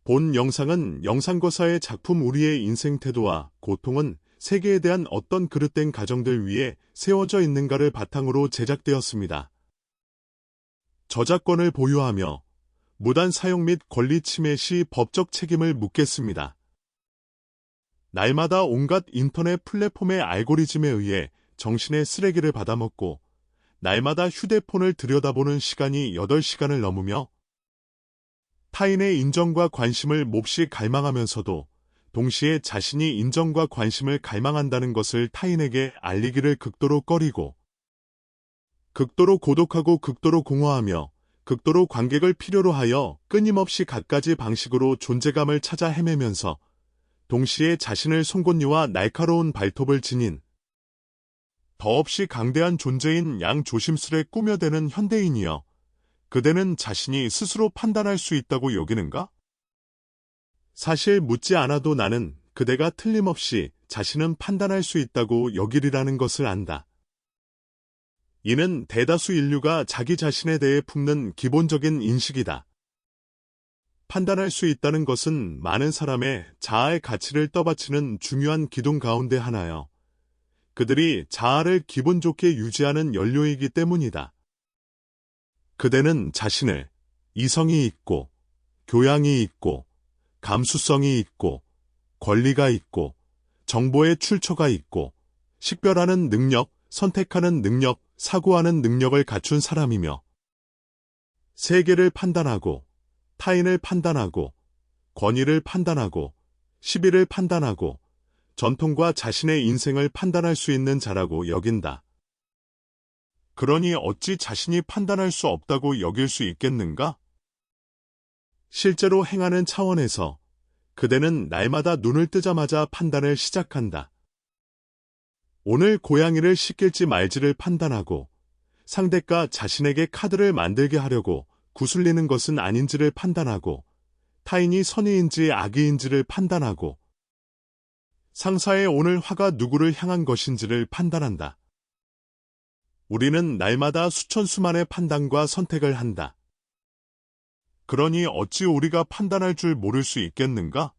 본 영상은 영상거사의 작품 우리의 인생 태도와 고통은 세계에 대한 어떤 그릇된 가정들 위에 세워져 있는가를 바탕으로 제작되었습니다. 저작권을 보유하며 무단 사용 및 권리 침해 시 법적 책임을 묻겠습니다. 날마다 온갖 인터넷 플랫폼의 알고리즘에 의해 정신의 쓰레기를 받아먹고 날마다 휴대폰을 들여다보는 시간이 8시간을 넘으며 타인의 인정과 관심을 몹시 갈망하면서도 동시에 자신이 인정과 관심을 갈망한다는 것을 타인에게 알리기를 극도로 꺼리고 극도로 고독하고 극도로 공허하며 극도로 관객을 필요로 하여 끊임없이 갖가지 방식으로 존재감을 찾아 헤매면서 동시에 자신을 송곳니와 날카로운 발톱을 지닌 더없이 강대한 존재인 양 조심스레 꾸며대는 현대인이여, 그대는 자신이 스스로 판단할 수 있다고 여기는가? 사실 묻지 않아도 나는 그대가 틀림없이 자신은 판단할 수 있다고 여기리라는 것을 안다. 이는 대다수 인류가 자기 자신에 대해 품는 기본적인 인식이다. 판단할 수 있다는 것은 많은 사람의 자아의 가치를 떠받치는 중요한 기둥 가운데 하나여, 그들이 자아를 기분 좋게 유지하는 연료이기 때문이다. 그대는 자신을 이성이 있고, 교양이 있고, 감수성이 있고, 권리가 있고, 정보의 출처가 있고, 식별하는 능력, 선택하는 능력, 사고하는 능력을 갖춘 사람이며, 세계를 판단하고, 타인을 판단하고, 권위를 판단하고, 시비를 판단하고, 전통과 자신의 인생을 판단할 수 있는 자라고 여긴다. 그러니 어찌 자신이 판단할 수 없다고 여길 수 있겠는가? 실제로 행하는 차원에서 그대는 날마다 눈을 뜨자마자 판단을 시작한다. 오늘 고양이를 시킬지 말지를 판단하고 상대가 자신에게 카드를 만들게 하려고 구슬리는 것은 아닌지를 판단하고 타인이 선의인지 악의인지를 판단하고 상사의 오늘 화가 누구를 향한 것인지를 판단한다. 우리는 날마다 수천 수만의 판단과 선택을 한다. 그러니 어찌 우리가 판단할 줄 모를 수 있겠는가?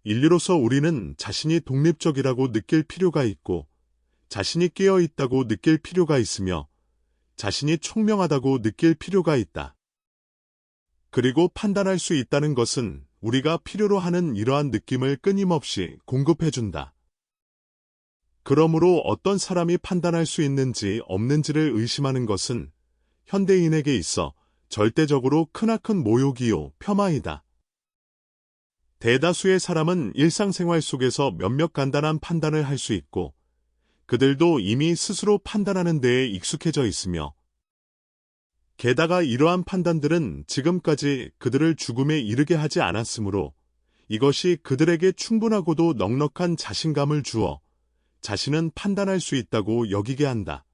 인류로서 우리는 자신이 독립적이라고 느낄 필요가 있고, 자신이 깨어있다고 느낄 필요가 있으며, 자신이 총명하다고 느낄 필요가 있다. 그리고 판단할 수 있다는 것은 우리가 필요로 하는 이러한 느낌을 끊임없이 공급해준다. 그러므로 어떤 사람이 판단할 수 있는지 없는지를 의심하는 것은 현대인에게 있어 절대적으로 크나큰 모욕이요 폄하이다. 대다수의 사람은 일상생활 속에서 몇몇 간단한 판단을 할 수 있고 그들도 이미 스스로 판단하는 데에 익숙해져 있으며 게다가 이러한 판단들은 지금까지 그들을 죽음에 이르게 하지 않았으므로 이것이 그들에게 충분하고도 넉넉한 자신감을 주어 자신은 판단할 수 있다고 여기게 한다.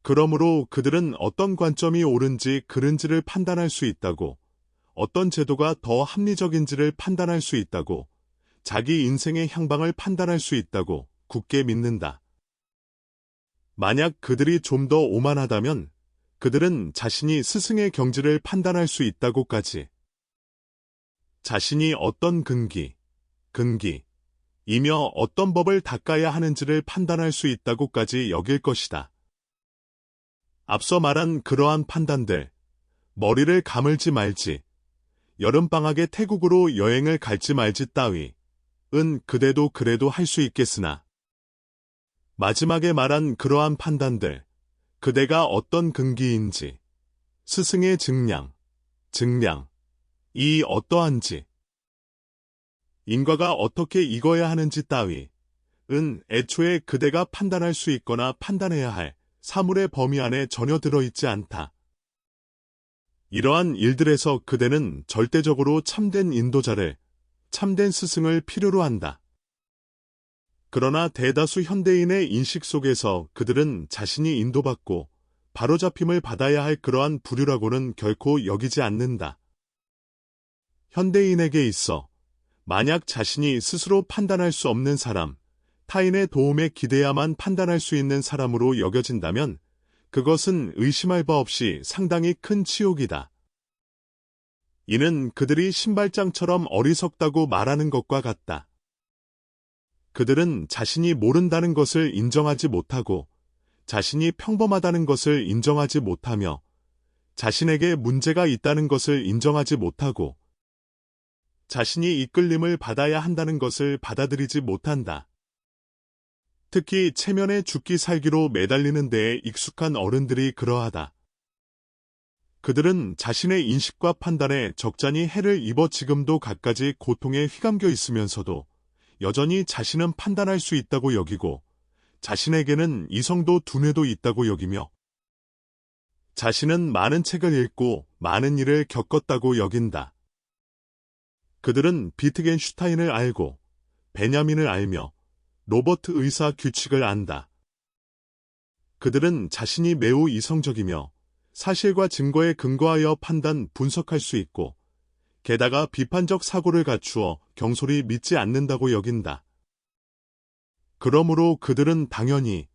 그러므로 그들은 어떤 관점이 옳은지 그른지를 판단할 수 있다고, 어떤 제도가 더 합리적인지를 판단할 수 있다고, 자기 인생의 향방을 판단할 수 있다고 굳게 믿는다. 만약 그들이 좀 더 오만하다면 그들은 자신이 스승의 경지를 판단할 수 있다고까지, 자신이 어떤 이며 어떤 법을 닦아야 하는지를 판단할 수 있다고까지 여길 것이다. 앞서 말한 그러한 판단들, 머리를 감을지 말지, 여름방학에 태국으로 여행을 갈지 말지 따위, 그대도 그래도 할 수 있겠으나, 마지막에 말한 그러한 판단들, 그대가 어떤 근기인지, 스승의 증량이 어떠한지, 인과가 어떻게 익어야 하는지 따위, 애초에 그대가 판단할 수 있거나 판단해야 할 사물의 범위 안에 전혀 들어있지 않다. 이러한 일들에서 그대는 절대적으로 참된 인도자를, 참된 스승을 필요로 한다. 그러나 대다수 현대인의 인식 속에서 그들은 자신이 인도받고 바로잡힘을 받아야 할 그러한 부류라고는 결코 여기지 않는다. 현대인에게 있어 만약 자신이 스스로 판단할 수 없는 사람, 타인의 도움에 기대야만 판단할 수 있는 사람으로 여겨진다면 그것은 의심할 바 없이 상당히 큰 치욕이다. 이는 그들이 신발장처럼 어리석다고 말하는 것과 같다. 그들은 자신이 모른다는 것을 인정하지 못하고 자신이 평범하다는 것을 인정하지 못하며 자신에게 문제가 있다는 것을 인정하지 못하고 자신이 이끌림을 받아야 한다는 것을 받아들이지 못한다. 특히 체면의 죽기 살기로 매달리는 데에 익숙한 어른들이 그러하다. 그들은 자신의 인식과 판단에 적잖이 해를 입어 지금도 갖가지 고통에 휘감겨 있으면서도 여전히 자신은 판단할 수 있다고 여기고 자신에게는 이성도 두뇌도 있다고 여기며 자신은 많은 책을 읽고 많은 일을 겪었다고 여긴다. 그들은 비트겐슈타인을 알고 베냐민을 알며 로버트 의사 규칙을 안다. 그들은 자신이 매우 이성적이며 사실과 증거에 근거하여 판단, 분석할 수 있고 게다가 비판적 사고를 갖추어 경솔히 믿지 않는다고 여긴다. 그러므로 그들은 당연히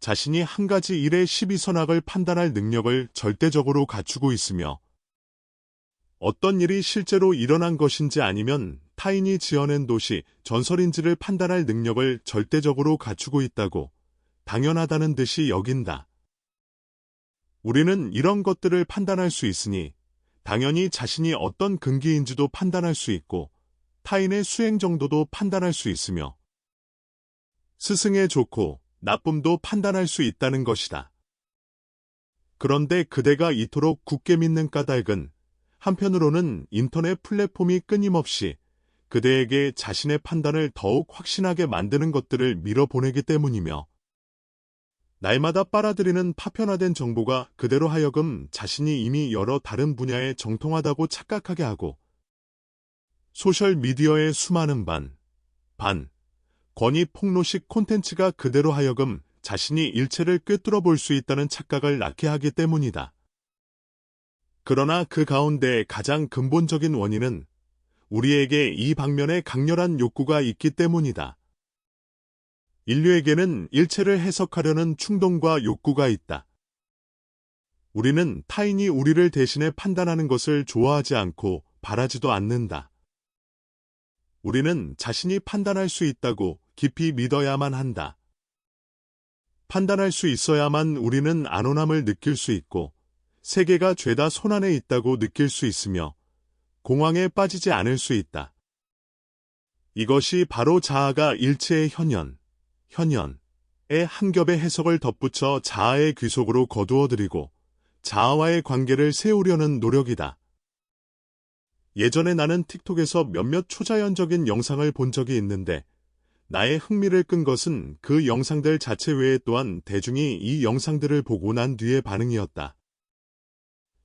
자신이 한 가지 일의 시비선악을 판단할 능력을 절대적으로 갖추고 있으며 어떤 일이 실제로 일어난 것인지 아니면 타인이 지어낸 도시, 전설인지를 판단할 능력을 절대적으로 갖추고 있다고 당연하다는 듯이 여긴다. 우리는 이런 것들을 판단할 수 있으니 당연히 자신이 어떤 근기인지도 판단할 수 있고 타인의 수행 정도도 판단할 수 있으며 스승의 좋고 나쁨도 판단할 수 있다는 것이다. 그런데 그대가 이토록 굳게 믿는 까닭은 한편으로는 인터넷 플랫폼이 끊임없이 그대에게 자신의 판단을 더욱 확신하게 만드는 것들을 밀어보내기 때문이며 날마다 빨아들이는 파편화된 정보가 그대로 하여금 자신이 이미 여러 다른 분야에 정통하다고 착각하게 하고 소셜미디어의 수많은 권위 폭로식 콘텐츠가 그대로 하여금 자신이 일체를 꿰뚫어 볼 수 있다는 착각을 낳게 하기 때문이다. 그러나 그 가운데 가장 근본적인 원인은 우리에게 이 방면에 강렬한 욕구가 있기 때문이다. 인류에게는 일체를 해석하려는 충동과 욕구가 있다. 우리는 타인이 우리를 대신해 판단하는 것을 좋아하지 않고 바라지도 않는다. 우리는 자신이 판단할 수 있다고 깊이 믿어야만 한다. 판단할 수 있어야만 우리는 안온함을 느낄 수 있고 세계가 죄다 손안에 있다고 느낄 수 있으며 공황에 빠지지 않을 수 있다. 이것이 바로 자아가 일체의 현현의 한 겹의 해석을 덧붙여 자아의 귀속으로 거두어들이고 자아와의 관계를 세우려는 노력이다. 예전에 나는 틱톡에서 몇몇 초자연적인 영상을 본 적이 있는데 나의 흥미를 끈 것은 그 영상들 자체 외에 또한 대중이 이 영상들을 보고 난 뒤의 반응이었다.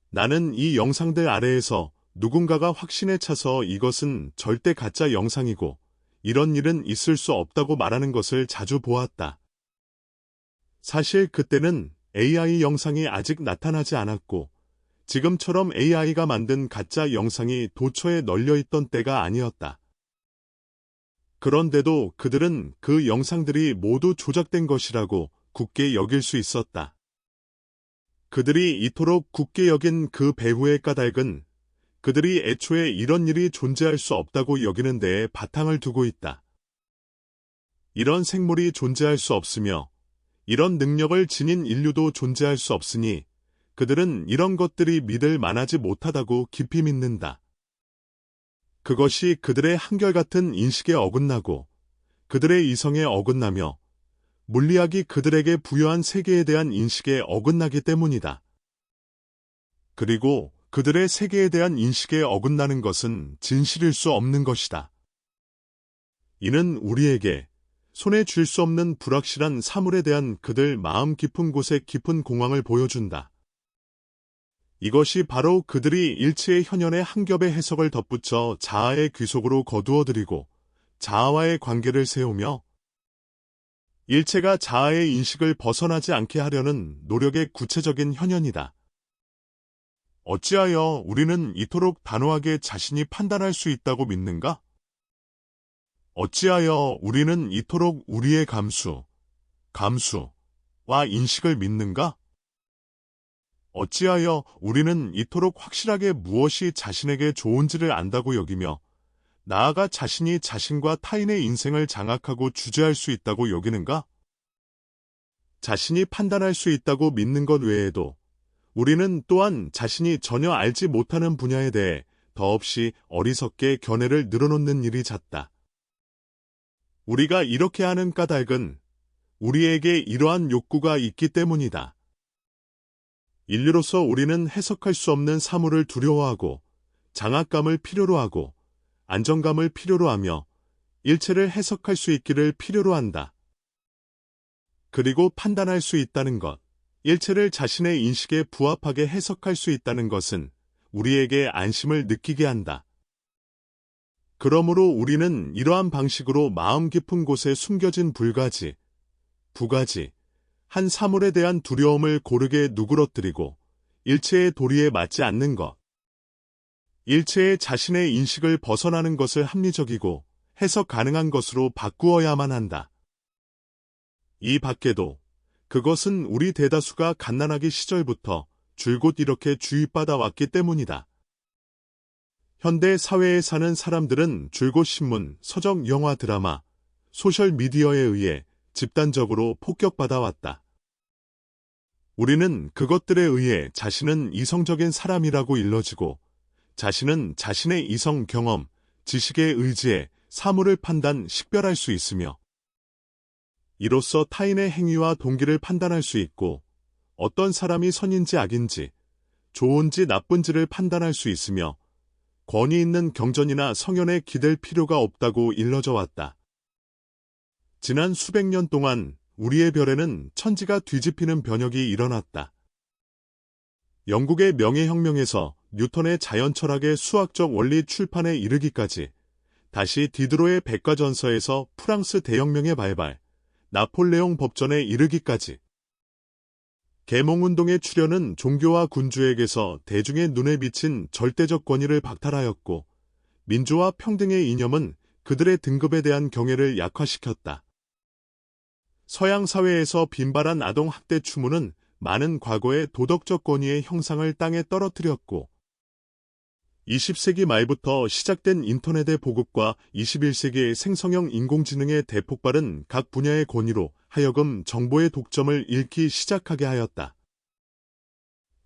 나는 이 영상들 아래에서 누군가가 확신에 차서 이것은 절대 가짜 영상이고 이런 일은 있을 수 없다고 말하는 것을 자주 보았다. 사실 그때는 AI 영상이 아직 나타나지 않았고 지금처럼 AI가 만든 가짜 영상이 도처에 널려있던 때가 아니었다. 그런데도 그들은 그 영상들이 모두 조작된 것이라고 굳게 여길 수 있었다. 그들이 이토록 굳게 여긴 그 배후의 까닭은 그들이 애초에 이런 일이 존재할 수 없다고 여기는 데에 바탕을 두고 있다. 이런 생물이 존재할 수 없으며 이런 능력을 지닌 인류도 존재할 수 없으니 그들은 이런 것들이 믿을 만하지 못하다고 깊이 믿는다. 그것이 그들의 한결같은 인식에 어긋나고 그들의 이성에 어긋나며 물리학이 그들에게 부여한 세계에 대한 인식에 어긋나기 때문이다. 그리고 그들의 세계에 대한 인식에 어긋나는 것은 진실일 수 없는 것이다. 이는 우리에게 손에 쥘 수 없는 불확실한 사물에 대한 그들 마음 깊은 곳의 깊은 공황을 보여준다. 이것이 바로 그들이 일체의 현현의 한 겹의 해석을 덧붙여 자아의 귀속으로 거두어들이고 자아와의 관계를 세우며 일체가 자아의 인식을 벗어나지 않게 하려는 노력의 구체적인 현현이다. 어찌하여 우리는 이토록 단호하게 자신이 판단할 수 있다고 믿는가? 어찌하여 우리는 이토록 우리의 감수와 인식을 믿는가? 어찌하여 우리는 이토록 확실하게 무엇이 자신에게 좋은지를 안다고 여기며 나아가 자신이 자신과 타인의 인생을 장악하고 주재할 수 있다고 여기는가? 자신이 판단할 수 있다고 믿는 것 외에도 우리는 또한 자신이 전혀 알지 못하는 분야에 대해 더없이 어리석게 견해를 늘어놓는 일이 잦다. 우리가 이렇게 하는 까닭은 우리에게 이러한 욕구가 있기 때문이다. 인류로서 우리는 해석할 수 없는 사물을 두려워하고 장악감을 필요로 하고 안정감을 필요로 하며 일체를 해석할 수 있기를 필요로 한다. 그리고 판단할 수 있다는 것, 일체를 자신의 인식에 부합하게 해석할 수 있다는 것은 우리에게 안심을 느끼게 한다. 그러므로 우리는 이러한 방식으로 마음 깊은 곳에 숨겨진 불가지, 부가지, 한 사물에 대한 두려움을 고르게 누그러뜨리고 일체의 도리에 맞지 않는 것, 일체의 자신의 인식을 벗어나는 것을 합리적이고 해석 가능한 것으로 바꾸어야만 한다. 이 밖에도 그것은 우리 대다수가 갓난아기 시절부터 줄곧 이렇게 주입받아 왔기 때문이다. 현대 사회에 사는 사람들은 줄곧 신문, 서적, 영화, 드라마, 소셜미디어에 의해 집단적으로 폭격받아 왔다. 우리는 그것들에 의해 자신은 이성적인 사람이라고 일러지고 자신은 자신의 이성 경험, 지식에 의지해 사물을 판단, 식별할 수 있으며 이로써 타인의 행위와 동기를 판단할 수 있고 어떤 사람이 선인지 악인지, 좋은지 나쁜지를 판단할 수 있으며 권위 있는 경전이나 성현에 기댈 필요가 없다고 일러져 왔다. 지난 수백 년 동안 우리의 별에는 천지가 뒤집히는 변혁이 일어났다. 영국의 명예혁명에서 뉴턴의 자연철학의 수학적 원리 출판에 이르기까지, 다시 디드로의 백과전서에서 프랑스 대혁명의 발발, 나폴레옹 법전에 이르기까지, 계몽운동의 출현은 종교와 군주에게서 대중의 눈에 비친 절대적 권위를 박탈하였고, 민주화 평등의 이념은 그들의 등급에 대한 경애를 약화시켰다. 서양 사회에서 빈발한 아동학대 추문은 많은 과거의 도덕적 권위의 형상을 땅에 떨어뜨렸고 20세기 말부터 시작된 인터넷의 보급과 21세기의 생성형 인공지능의 대폭발은 각 분야의 권위로 하여금 정보의 독점을 잃기 시작하게 하였다.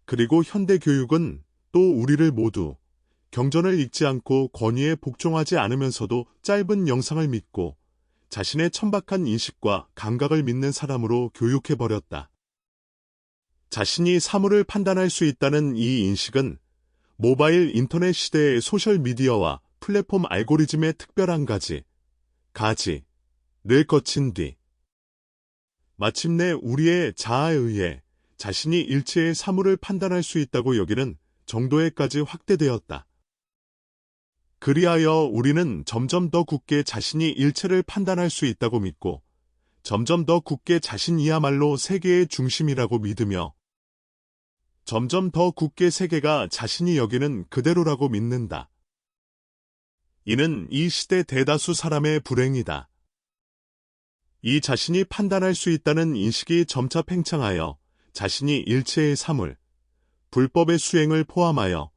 그리고 현대 교육은 또 우리를 모두 경전을 읽지 않고 권위에 복종하지 않으면서도 짧은 영상을 믿고 자신의 천박한 인식과 감각을 믿는 사람으로 교육해버렸다. 자신이 사물을 판단할 수 있다는 이 인식은 모바일 인터넷 시대의 소셜미디어와 플랫폼 알고리즘의 특별한 가지를 거친 뒤 마침내 우리의 자아에 의해 자신이 일체의 사물을 판단할 수 있다고 여기는 정도에까지 확대되었다. 그리하여 우리는 점점 더 굳게 자신이 일체를 판단할 수 있다고 믿고 점점 더 굳게 자신이야말로 세계의 중심이라고 믿으며 점점 더 굳게 세계가 자신이 여기는 그대로라고 믿는다. 이는 이 시대 대다수 사람의 불행이다. 이 자신이 판단할 수 있다는 인식이 점차 팽창하여 자신이 일체의 사물, 불법의 수행을 포함하여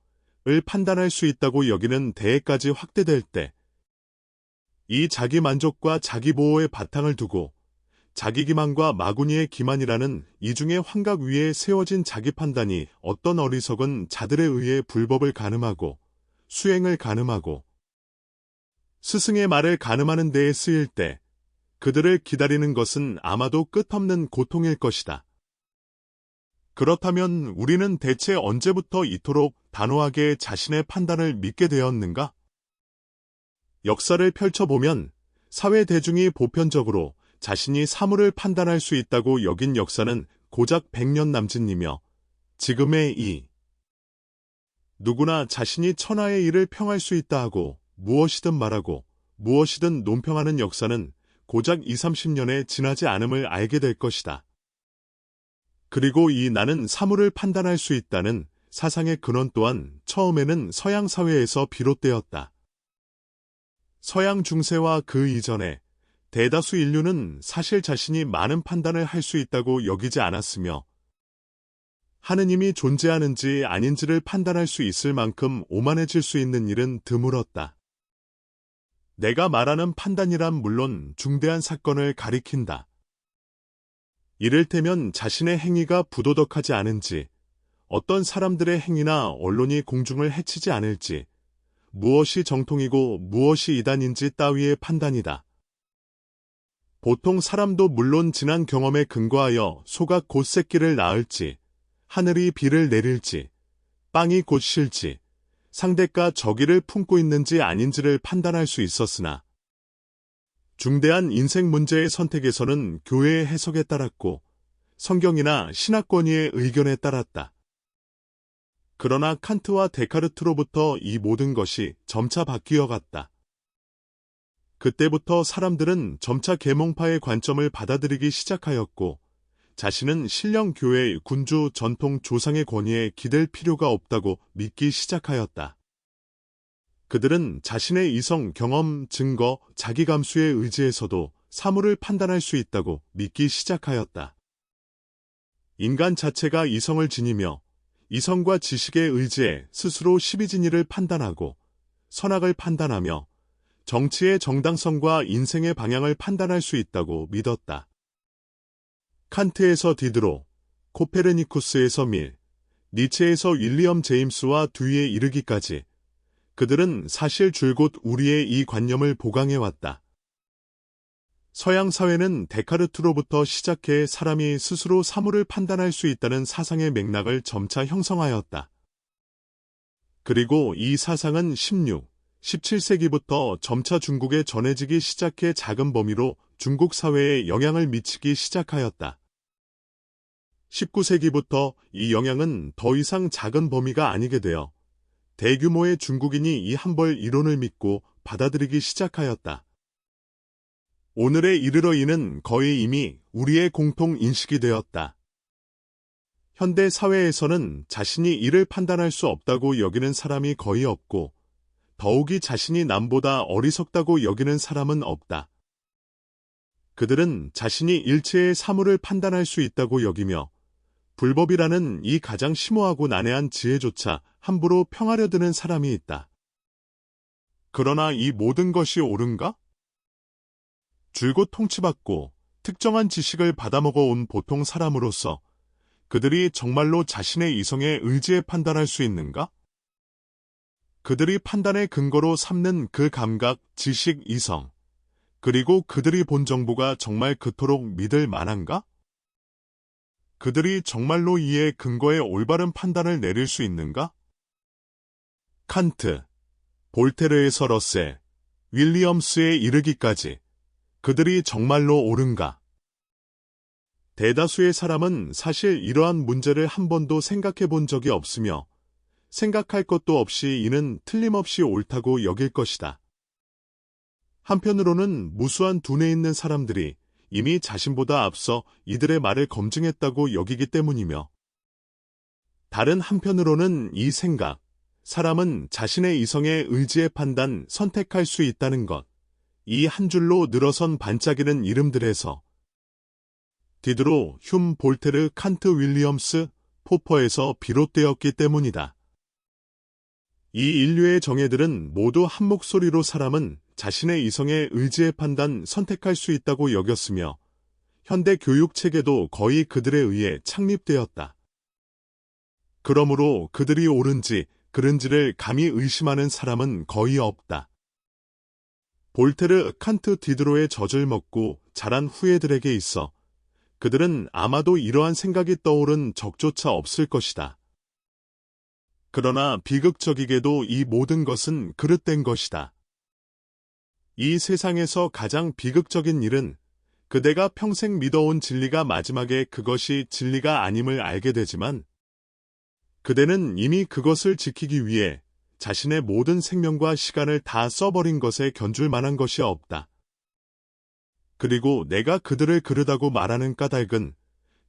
을 판단할 수 있다고 여기는 대에까지 확대될 때, 이 자기만족과 자기보호의 바탕을 두고 자기기만과 마구니의 기만이라는 이중의 환각 위에 세워진 자기 판단이 어떤 어리석은 자들에 의해 불법을 가늠하고 수행을 가늠하고 스승의 말을 가늠하는 데에 쓰일 때 그들을 기다리는 것은 아마도 끝없는 고통일 것이다. 그렇다면 우리는 대체 언제부터 이토록 단호하게 자신의 판단을 믿게 되었는가? 역사를 펼쳐보면 사회 대중이 보편적으로 자신이 사물을 판단할 수 있다고 여긴 역사는 고작 100년 남짓이며 지금의 누구나 자신이 천하의 일을 평할 수 있다 하고 무엇이든 말하고 무엇이든 논평하는 역사는 고작 20-30년에 지나지 않음을 알게 될 것이다. 그리고 이 나는 사물을 판단할 수 있다는 사상의 근원 또한 처음에는 서양 사회에서 비롯되었다. 서양 중세와 그 이전에 대다수 인류는 사실 자신이 많은 판단을 할 수 있다고 여기지 않았으며 하느님이 존재하는지 아닌지를 판단할 수 있을 만큼 오만해질 수 있는 일은 드물었다. 내가 말하는 판단이란 물론 중대한 사건을 가리킨다. 이를테면 자신의 행위가 부도덕하지 않은지, 어떤 사람들의 행위나 언론이 공중을 해치지 않을지, 무엇이 정통이고 무엇이 이단인지 따위의 판단이다. 보통 사람도 물론 지난 경험에 근거하여 소가 곧 새끼를 낳을지, 하늘이 비를 내릴지, 빵이 곧 실지, 상대가 적의를 품고 있는지 아닌지를 판단할 수 있었으나 중대한 인생 문제의 선택에서는 교회의 해석에 따랐고 성경이나 신학권위의 의견에 따랐다. 그러나 칸트와 데카르트로부터 이 모든 것이 점차 바뀌어 갔다. 그때부터 사람들은 점차 계몽파의 관점을 받아들이기 시작하였고 자신은 신령 교회의 군주 전통 조상의 권위에 기댈 필요가 없다고 믿기 시작하였다. 그들은 자신의 이성, 경험, 증거, 자기 감수에 의지해서도 사물을 판단할 수 있다고 믿기 시작하였다. 인간 자체가 이성을 지니며 이성과 지식에 의지해 스스로 시비진의를 판단하고 선악을 판단하며 정치의 정당성과 인생의 방향을 판단할 수 있다고 믿었다. 칸트에서 디드로, 코페르니쿠스에서 밀, 니체에서 윌리엄 제임스와 뒤에 이르기까지 그들은 사실 줄곧 우리의 이 관념을 보강해왔다. 서양 사회는 데카르트로부터 시작해 사람이 스스로 사물을 판단할 수 있다는 사상의 맥락을 점차 형성하였다. 그리고 이 사상은 16, 17세기부터 점차 중국에 전해지기 시작해 작은 범위로 중국 사회에 영향을 미치기 시작하였다. 19세기부터 이 영향은 더 이상 작은 범위가 아니게 되어 대규모의 중국인이 이 한벌 이론을 믿고 받아들이기 시작하였다. 오늘에 이르러 이는 거의 이미 우리의 공통 인식이 되었다. 현대 사회에서는 자신이 이를 판단할 수 없다고 여기는 사람이 거의 없고 더욱이 자신이 남보다 어리석다고 여기는 사람은 없다. 그들은 자신이 일체의 사물을 판단할 수 있다고 여기며 불법이라는 이 가장 심오하고 난해한 지혜조차 함부로 평하려 드는 사람이 있다. 그러나 이 모든 것이 옳은가? 줄곧 통치받고 특정한 지식을 받아먹어 온 보통 사람으로서 그들이 정말로 자신의 이성에 의지해 판단할 수 있는가? 그들이 판단의 근거로 삼는 그 감각, 지식, 이성, 그리고 그들이 본 정보가 정말 그토록 믿을 만한가? 그들이 정말로 이에 근거에 올바른 판단을 내릴 수 있는가? 칸트, 볼테르에서 러셀, 윌리엄스에 이르기까지 그들이 정말로 옳은가? 대다수의 사람은 사실 이러한 문제를 한 번도 생각해 본 적이 없으며 생각할 것도 없이 이는 틀림없이 옳다고 여길 것이다. 한편으로는 무수한 두뇌 있는 사람들이 이미 자신보다 앞서 이들의 말을 검증했다고 여기기 때문이며 다른 한편으로는 이 생각, 사람은 자신의 이성에 의지해 판단, 선택할 수 있다는 것, 이 한 줄로 늘어선 반짝이는 이름들에서 디드로, 흉, 볼테르, 칸트, 윌리엄스, 포퍼에서 비롯되었기 때문이다. 이 인류의 정예들은 모두 한 목소리로 사람은 자신의 이성에 의지해 판단, 선택할 수 있다고 여겼으며 현대 교육 체계도 거의 그들에 의해 창립되었다. 그러므로 그들이 옳은지 그른지를 감히 의심하는 사람은 거의 없다. 볼테르, 칸트, 디드로의 젖을 먹고 자란 후예들에게 있어 그들은 아마도 이러한 생각이 떠오른 적조차 없을 것이다. 그러나 비극적이게도 이 모든 것은 그릇된 것이다. 이 세상에서 가장 비극적인 일은 그대가 평생 믿어온 진리가 마지막에 그것이 진리가 아님을 알게 되지만 그대는 이미 그것을 지키기 위해 자신의 모든 생명과 시간을 다 써버린 것에 견줄 만한 것이 없다. 그리고 내가 그들을 그르다고 말하는 까닭은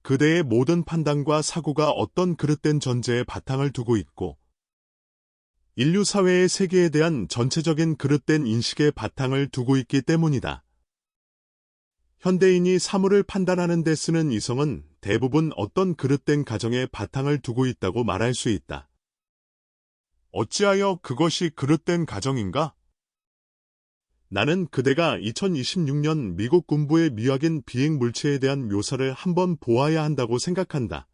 그대의 모든 판단과 사고가 어떤 그릇된 전제에 바탕을 두고 있고 인류 사회의 세계에 대한 전체적인 그릇된 인식의 바탕을 두고 있기 때문이다. 현대인이 사물을 판단하는 데 쓰는 이성은 대부분 어떤 그릇된 가정에 바탕을 두고 있다고 말할 수 있다. 어찌하여 그것이 그릇된 가정인가? 나는 그대가 2026년 미국 군부의 미확인 비행 물체에 대한 묘사를 한번 보아야 한다고 생각한다.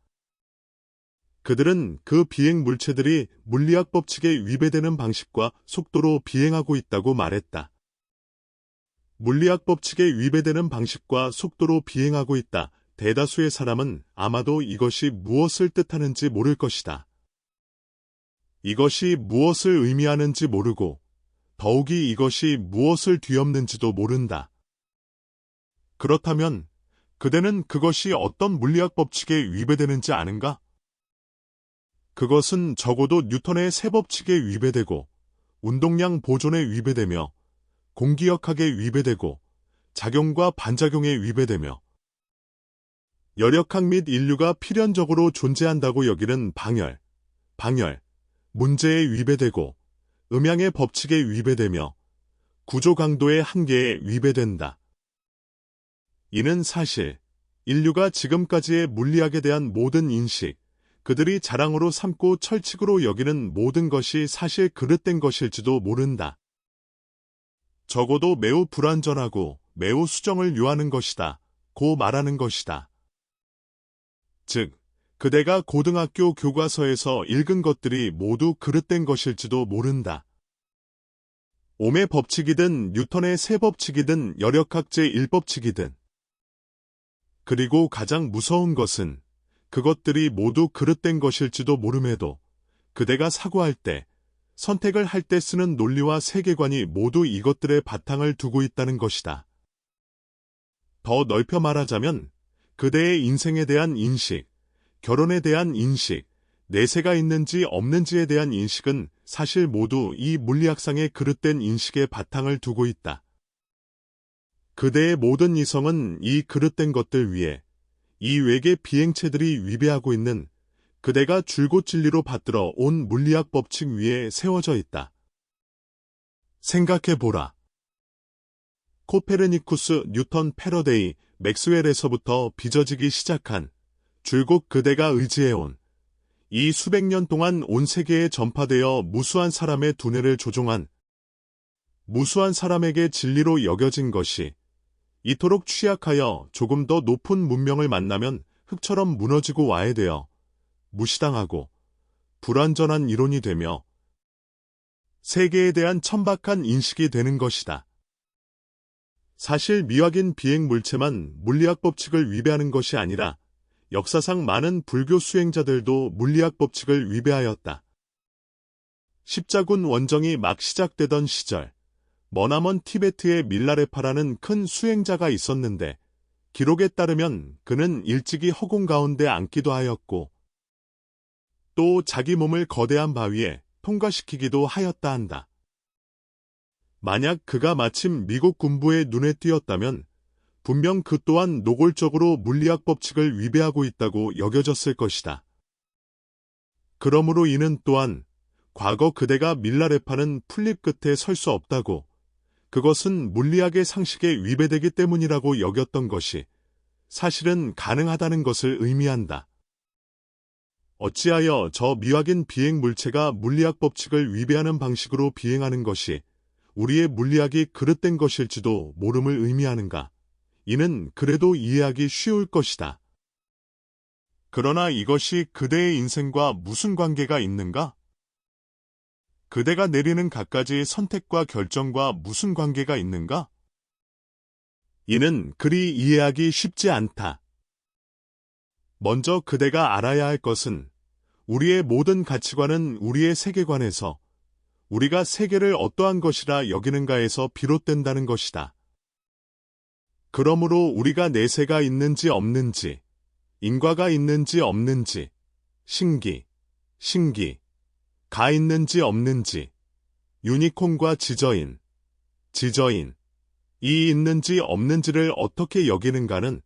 그들은 그 비행 물체들이 물리학 법칙에 위배되는 방식과 속도로 비행하고 있다고 말했다. 물리학 법칙에 위배되는 방식과 속도로 비행하고 있다. 대다수의 사람은 아마도 이것이 무엇을 뜻하는지 모를 것이다. 이것이 무엇을 의미하는지 모르고 더욱이 이것이 무엇을 뒤엎는지도 모른다. 그렇다면 그대는 그것이 어떤 물리학 법칙에 위배되는지 아는가? 그것은 적어도 뉴턴의 세 법칙에 위배되고 운동량 보존에 위배되며 공기역학에 위배되고 작용과 반작용에 위배되며 열역학 및 인류가 필연적으로 존재한다고 여기는 방열, 문제에 위배되고 음양의 법칙에 위배되며 구조 강도의 한계에 위배된다. 이는 사실 인류가 지금까지의 물리학에 대한 모든 인식, 그들이 자랑으로 삼고 철칙으로 여기는 모든 것이 사실 그릇된 것일지도 모른다. 적어도 매우 불완전하고 매우 수정을 요하는 것이다. 고 말하는 것이다. 즉, 그대가 고등학교 교과서에서 읽은 것들이 모두 그릇된 것일지도 모른다. 옴의 법칙이든 뉴턴의 세 법칙이든 열역학 제1법칙이든 그리고 가장 무서운 것은 그것들이 모두 그릇된 것일지도 모름에도 그대가 사고할 때, 선택을 할 때 쓰는 논리와 세계관이 모두 이것들의 바탕을 두고 있다는 것이다. 더 넓혀 말하자면 그대의 인생에 대한 인식, 결혼에 대한 인식, 내세가 있는지 없는지에 대한 인식은 사실 모두 이 물리학상의 그릇된 인식에 바탕을 두고 있다. 그대의 모든 이성은 이 그릇된 것들 위에 이 외계 비행체들이 위배하고 있는 그대가 줄곧 진리로 받들어 온 물리학 법칙 위에 세워져 있다. 생각해보라. 코페르니쿠스, 뉴턴, 패러데이, 맥스웰에서부터 빚어지기 시작한 줄곧 그대가 의지해온 이 수백 년 동안 온 세계에 전파되어 무수한 사람의 두뇌를 조종한 무수한 사람에게 진리로 여겨진 것이 이토록 취약하여 조금 더 높은 문명을 만나면 흙처럼 무너지고 와해되어 무시당하고 불완전한 이론이 되며 세계에 대한 천박한 인식이 되는 것이다. 사실 미확인 비행 물체만 물리학 법칙을 위배하는 것이 아니라 역사상 많은 불교 수행자들도 물리학 법칙을 위배하였다. 십자군 원정이 막 시작되던 시절, 머나먼 티베트의 밀라레파라는 큰 수행자가 있었는데 기록에 따르면 그는 일찍이 허공 가운데 앉기도 하였고 또 자기 몸을 거대한 바위에 통과시키기도 하였다 한다. 만약 그가 마침 미국 군부의 눈에 띄었다면 분명 그 또한 노골적으로 물리학 법칙을 위배하고 있다고 여겨졌을 것이다. 그러므로 이는 또한 과거 그대가 밀라레파는 풀립 끝에 설 수 없다고 그것은 물리학의 상식에 위배되기 때문이라고 여겼던 것이 사실은 가능하다는 것을 의미한다. 어찌하여 저 미확인 비행 물체가 물리학 법칙을 위배하는 방식으로 비행하는 것이 우리의 물리학이 그릇된 것일지도 모름을 의미하는가? 이는 그래도 이해하기 쉬울 것이다. 그러나 이것이 그대의 인생과 무슨 관계가 있는가? 그대가 내리는 갖가지 선택과 결정과 무슨 관계가 있는가? 이는 그리 이해하기 쉽지 않다. 먼저 그대가 알아야 할 것은 우리의 모든 가치관은 우리의 세계관에서 우리가 세계를 어떠한 것이라 여기는가에서 비롯된다는 것이다. 그러므로 우리가 내세가 있는지 없는지, 인과가 있는지 없는지, 신기, 가 있는지 없는지, 유니콘과 지저인, 이 있는지 없는지를 어떻게 여기는가는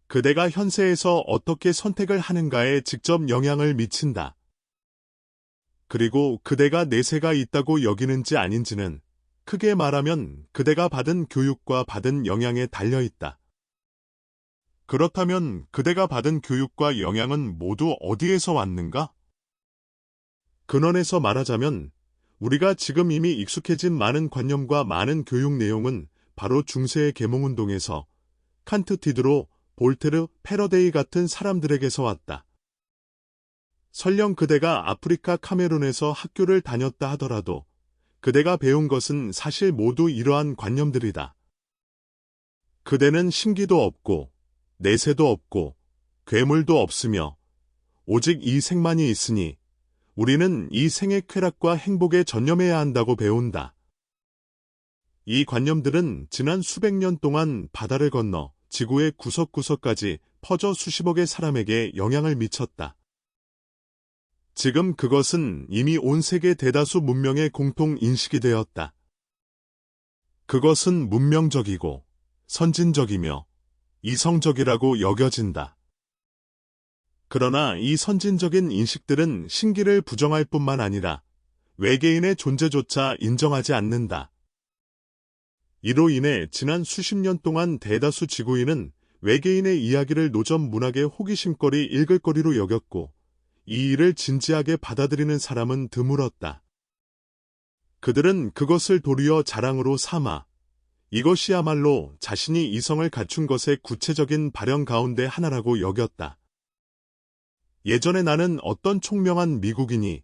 그대가 현세에서 어떻게 선택을 하는가에 직접 영향을 미친다. 그리고 그대가 내세가 있다고 여기는지 아닌지는 크게 말하면 그대가 받은 교육과 받은 영향에 달려있다. 그렇다면 그대가 받은 교육과 영향은 모두 어디에서 왔는가? 근원에서 말하자면 우리가 지금 이미 익숙해진 많은 관념과 많은 교육 내용은 바로 중세의 계몽운동에서 칸트, 디드로, 볼테르, 패러데이 같은 사람들에게서 왔다. 설령 그대가 아프리카 카메룬에서 학교를 다녔다 하더라도 그대가 배운 것은 사실 모두 이러한 관념들이다. 그대는 신기도 없고 내세도 없고 괴물도 없으며 오직 이 생만이 있으니 우리는 이 생의 쾌락과 행복에 전념해야 한다고 배운다. 이 관념들은 지난 수백 년 동안 바다를 건너 지구의 구석구석까지 퍼져 수십억의 사람에게 영향을 미쳤다. 지금 그것은 이미 온 세계 대다수 문명의 공통 인식이 되었다. 그것은 문명적이고 선진적이며 이성적이라고 여겨진다. 그러나 이 선진적인 인식들은 신기를 부정할 뿐만 아니라 외계인의 존재조차 인정하지 않는다. 이로 인해 지난 수십 년 동안 대다수 지구인은 외계인의 이야기를 노점 문학의 호기심거리 읽을거리로 여겼고 이 일을 진지하게 받아들이는 사람은 드물었다. 그들은 그것을 도리어 자랑으로 삼아 이것이야말로 자신이 이성을 갖춘 것의 구체적인 발현 가운데 하나라고 여겼다. 예전에 나는 어떤 총명한 미국인이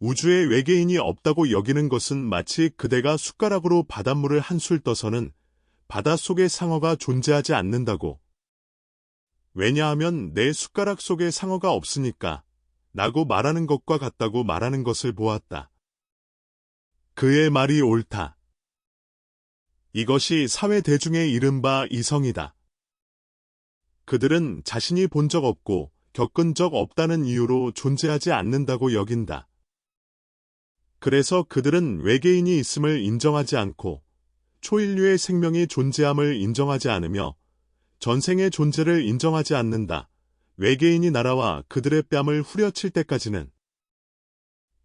우주에 외계인이 없다고 여기는 것은 마치 그대가 숟가락으로 바닷물을 한술 떠서는 바닷속에 상어가 존재하지 않는다고. 왜냐하면 내 숟가락 속에 상어가 없으니까 라고 말하는 것과 같다고 말하는 것을 보았다. 그의 말이 옳다. 이것이 사회 대중의 이른바 이성이다. 그들은 자신이 본 적 없고 겪은 적 없다는 이유로 존재하지 않는다고 여긴다. 그래서 그들은 외계인이 있음을 인정하지 않고 초인류의 생명이 존재함을 인정하지 않으며 전생의 존재를 인정하지 않는다. 외계인이 날아와 그들의 뺨을 후려칠 때까지는.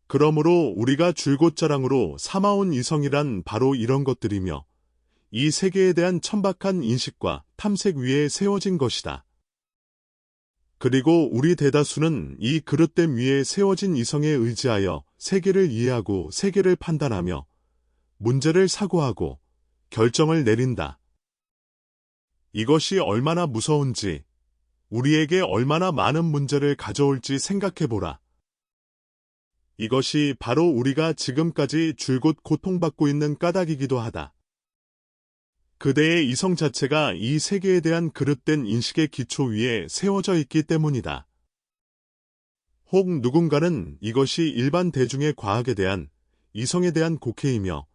그러므로 우리가 줄곧 자랑으로 삼아온 이성이란 바로 이런 것들이며 이 세계에 대한 천박한 인식과 탐색 위에 세워진 것이다. 그리고 우리 대다수는 이 그릇됨 위에 세워진 이성에 의지하여 세계를 이해하고 세계를 판단하며 문제를 사고하고 결정을 내린다. 이것이 얼마나 무서운지, 우리에게 얼마나 많은 문제를 가져올지 생각해보라. 이것이 바로 우리가 지금까지 줄곧 고통받고 있는 까닭이기도 하다. 그대의 이성 자체가 이 세계에 대한 그릇된 인식의 기초 위에 세워져 있기 때문이다. 혹 누군가는 이것이 일반 대중의 과학에 대한 이성에 대한 곡해이며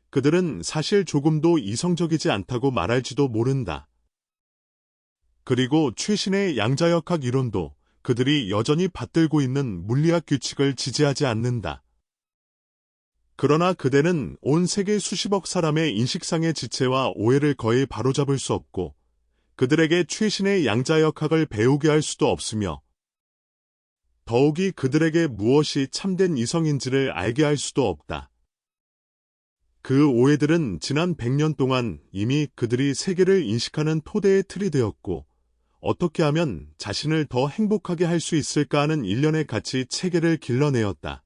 그들은 사실 조금도 이성적이지 않다고 말할지도 모른다. 그리고 최신의 양자역학 이론도 그들이 여전히 받들고 있는 물리학 규칙을 지지하지 않는다. 그러나 그대는 온 세계 수십억 사람의 인식상의 지체와 오해를 거의 바로잡을 수 없고 그들에게 최신의 양자역학을 배우게 할 수도 없으며 더욱이 그들에게 무엇이 참된 이성인지를 알게 할 수도 없다. 그 오해들은 지난 100년 동안 이미 그들이 세계를 인식하는 토대의 틀이 되었고 어떻게 하면 자신을 더 행복하게 할 수 있을까 하는 일련의 가치 체계를 길러내었다.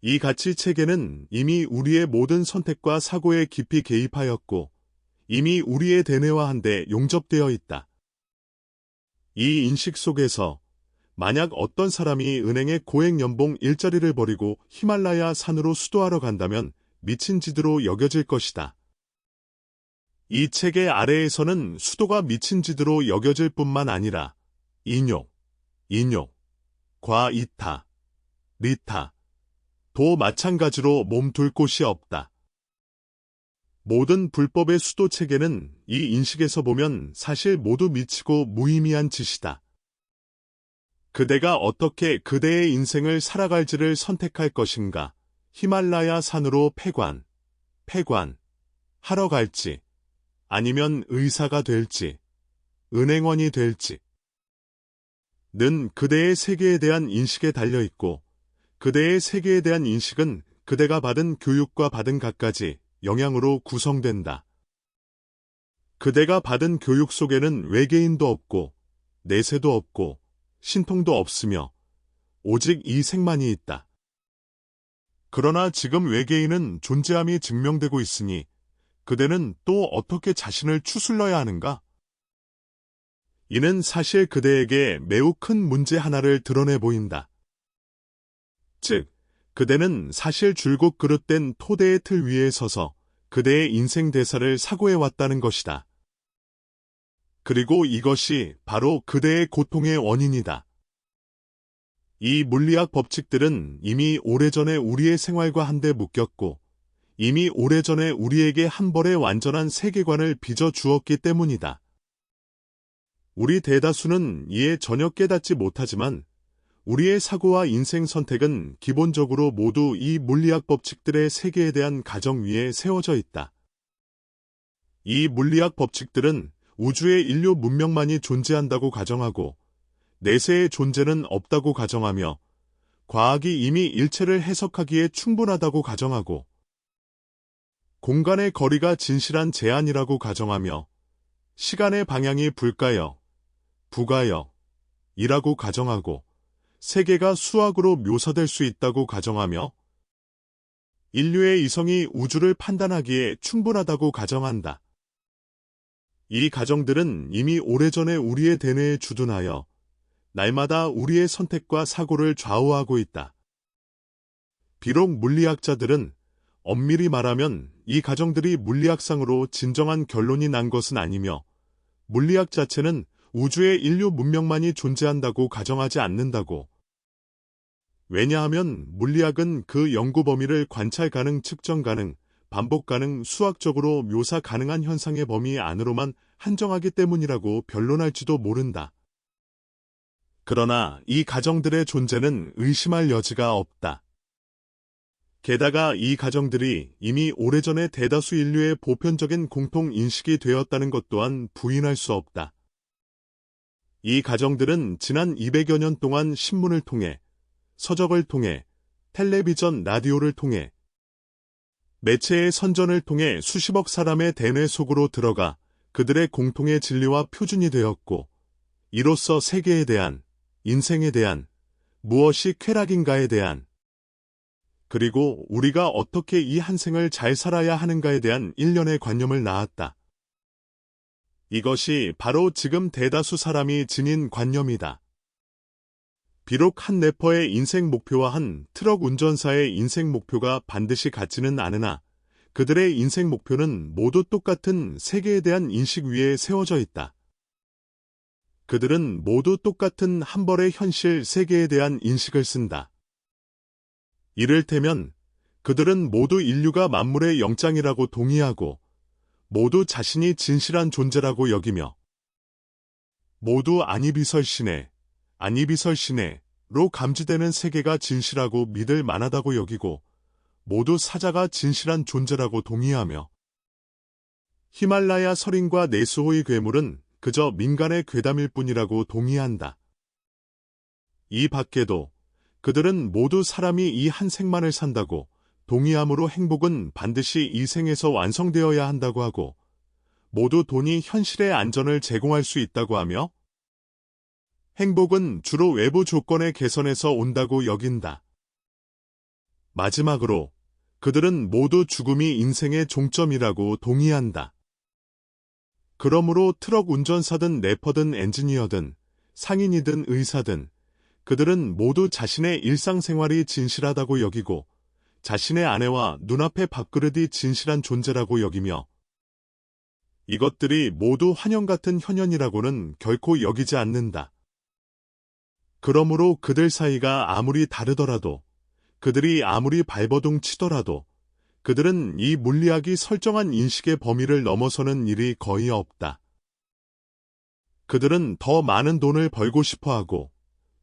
이 가치 체계는 이미 우리의 모든 선택과 사고에 깊이 개입하였고 이미 우리의 대뇌와 한데 용접되어 있다. 이 인식 속에서 만약 어떤 사람이 은행에 고액 연봉 일자리를 버리고 히말라야 산으로 수도하러 간다면 미친 짓으로 여겨질 것이다. 이 체계 아래에서는 수도가 미친 짓으로 여겨질 뿐만 아니라 인욕, 과이타, 리타, 도 마찬가지로 몸둘 곳이 없다. 모든 불법의 수도 체계는 이 인식에서 보면 사실 모두 미치고 무의미한 짓이다. 그대가 어떻게 그대의 인생을 살아갈지를 선택할 것인가, 히말라야 산으로 폐관, 하러 갈지, 아니면 의사가 될지, 은행원이 될지. 는 그대의 세계에 대한 인식에 달려있고, 그대의 세계에 대한 인식은 그대가 받은 교육과 받은 갖가지 영향으로 구성된다. 그대가 받은 교육 속에는 외계인도 없고 내세도 없고 신통도 없으며 오직 이 색만이 있다. 그러나 지금 외계인은 존재함이 증명되고 있으니 그대는 또 어떻게 자신을 추슬러야 하는가? 이는 사실 그대에게 매우 큰 문제 하나를 드러내 보인다. 즉, 그대는 사실 줄곧 그릇된 토대의 틀 위에 서서 그대의 인생 대사를 사고해 왔다는 것이다. 그리고 이것이 바로 그대의 고통의 원인이다. 이 물리학 법칙들은 이미 오래전에 우리의 생활과 한데 묶였고 이미 오래전에 우리에게 한 벌의 완전한 세계관을 빚어 주었기 때문이다. 우리 대다수는 이에 전혀 깨닫지 못하지만 우리의 사고와 인생 선택은 기본적으로 모두 이 물리학 법칙들의 세계에 대한 가정 위에 세워져 있다. 이 물리학 법칙들은 우주의 인류 문명만이 존재한다고 가정하고 내세의 존재는 없다고 가정하며 과학이 이미 일체를 해석하기에 충분하다고 가정하고 공간의 거리가 진실한 제한이라고 가정하며 시간의 방향이 불가여, 부가여, 이라고 가정하고 세계가 수학으로 묘사될 수 있다고 가정하며 인류의 이성이 우주를 판단하기에 충분하다고 가정한다. 이 가정들은 이미 오래전에 우리의 대뇌에 주둔하여 날마다 우리의 선택과 사고를 좌우하고 있다. 비록 물리학자들은 엄밀히 말하면 이 가정들이 물리학상으로 진정한 결론이 난 것은 아니며 물리학 자체는 우주의 인류 문명만이 존재한다고 가정하지 않는다고. 왜냐하면 물리학은 그 연구 범위를 관찰 가능, 측정 가능, 반복 가능, 수학적으로 묘사 가능한 현상의 범위 안으로만 한정하기 때문이라고 변론할지도 모른다. 그러나 이 가정들의 존재는 의심할 여지가 없다. 게다가 이 가정들이 이미 오래전에 대다수 인류의 보편적인 공통 인식이 되었다는 것 또한 부인할 수 없다. 이 가정들은 지난 200여 년 동안 신문을 통해, 서적을 통해, 텔레비전, 라디오를 통해, 매체의 선전을 통해 수십억 사람의 대뇌 속으로 들어가 그들의 공통의 진리와 표준이 되었고, 이로써 세계에 대한, 인생에 대한, 무엇이 쾌락인가에 대한, 그리고 우리가 어떻게 이 한 생을 잘 살아야 하는가에 대한 일련의 관념을 낳았다. 이것이 바로 지금 대다수 사람이 지닌 관념이다. 비록 한 래퍼의 인생 목표와 한 트럭 운전사의 인생 목표가 반드시 같지는 않으나 그들의 인생 목표는 모두 똑같은 세계에 대한 인식 위에 세워져 있다. 그들은 모두 똑같은 한 벌의 현실 세계에 대한 인식을 쓴다. 이를테면 그들은 모두 인류가 만물의 영장이라고 동의하고 모두 자신이 진실한 존재라고 여기며 모두 아니비설신에, 아니비설신에로 감지되는 세계가 진실하고 믿을 만하다고 여기고 모두 사자가 진실한 존재라고 동의하며 히말라야 설인과 네스호의 괴물은 그저 민간의 괴담일 뿐이라고 동의한다. 이 밖에도 그들은 모두 사람이 이 한 생만을 산다고 동의함으로 행복은 반드시 이 생에서 완성되어야 한다고 하고 모두 돈이 현실의 안전을 제공할 수 있다고 하며 행복은 주로 외부 조건의 개선에서 온다고 여긴다. 마지막으로 그들은 모두 죽음이 인생의 종점이라고 동의한다. 그러므로 트럭 운전사든 래퍼든 엔지니어든 상인이든 의사든 그들은 모두 자신의 일상생활이 진실하다고 여기고 자신의 아내와 눈앞의 밥그릇이 진실한 존재라고 여기며 이것들이 모두 환영 같은 현현이라고는 결코 여기지 않는다. 그러므로 그들 사이가 아무리 다르더라도 그들이 아무리 발버둥 치더라도 그들은 이 물리학이 설정한 인식의 범위를 넘어서는 일이 거의 없다. 그들은 더 많은 돈을 벌고 싶어하고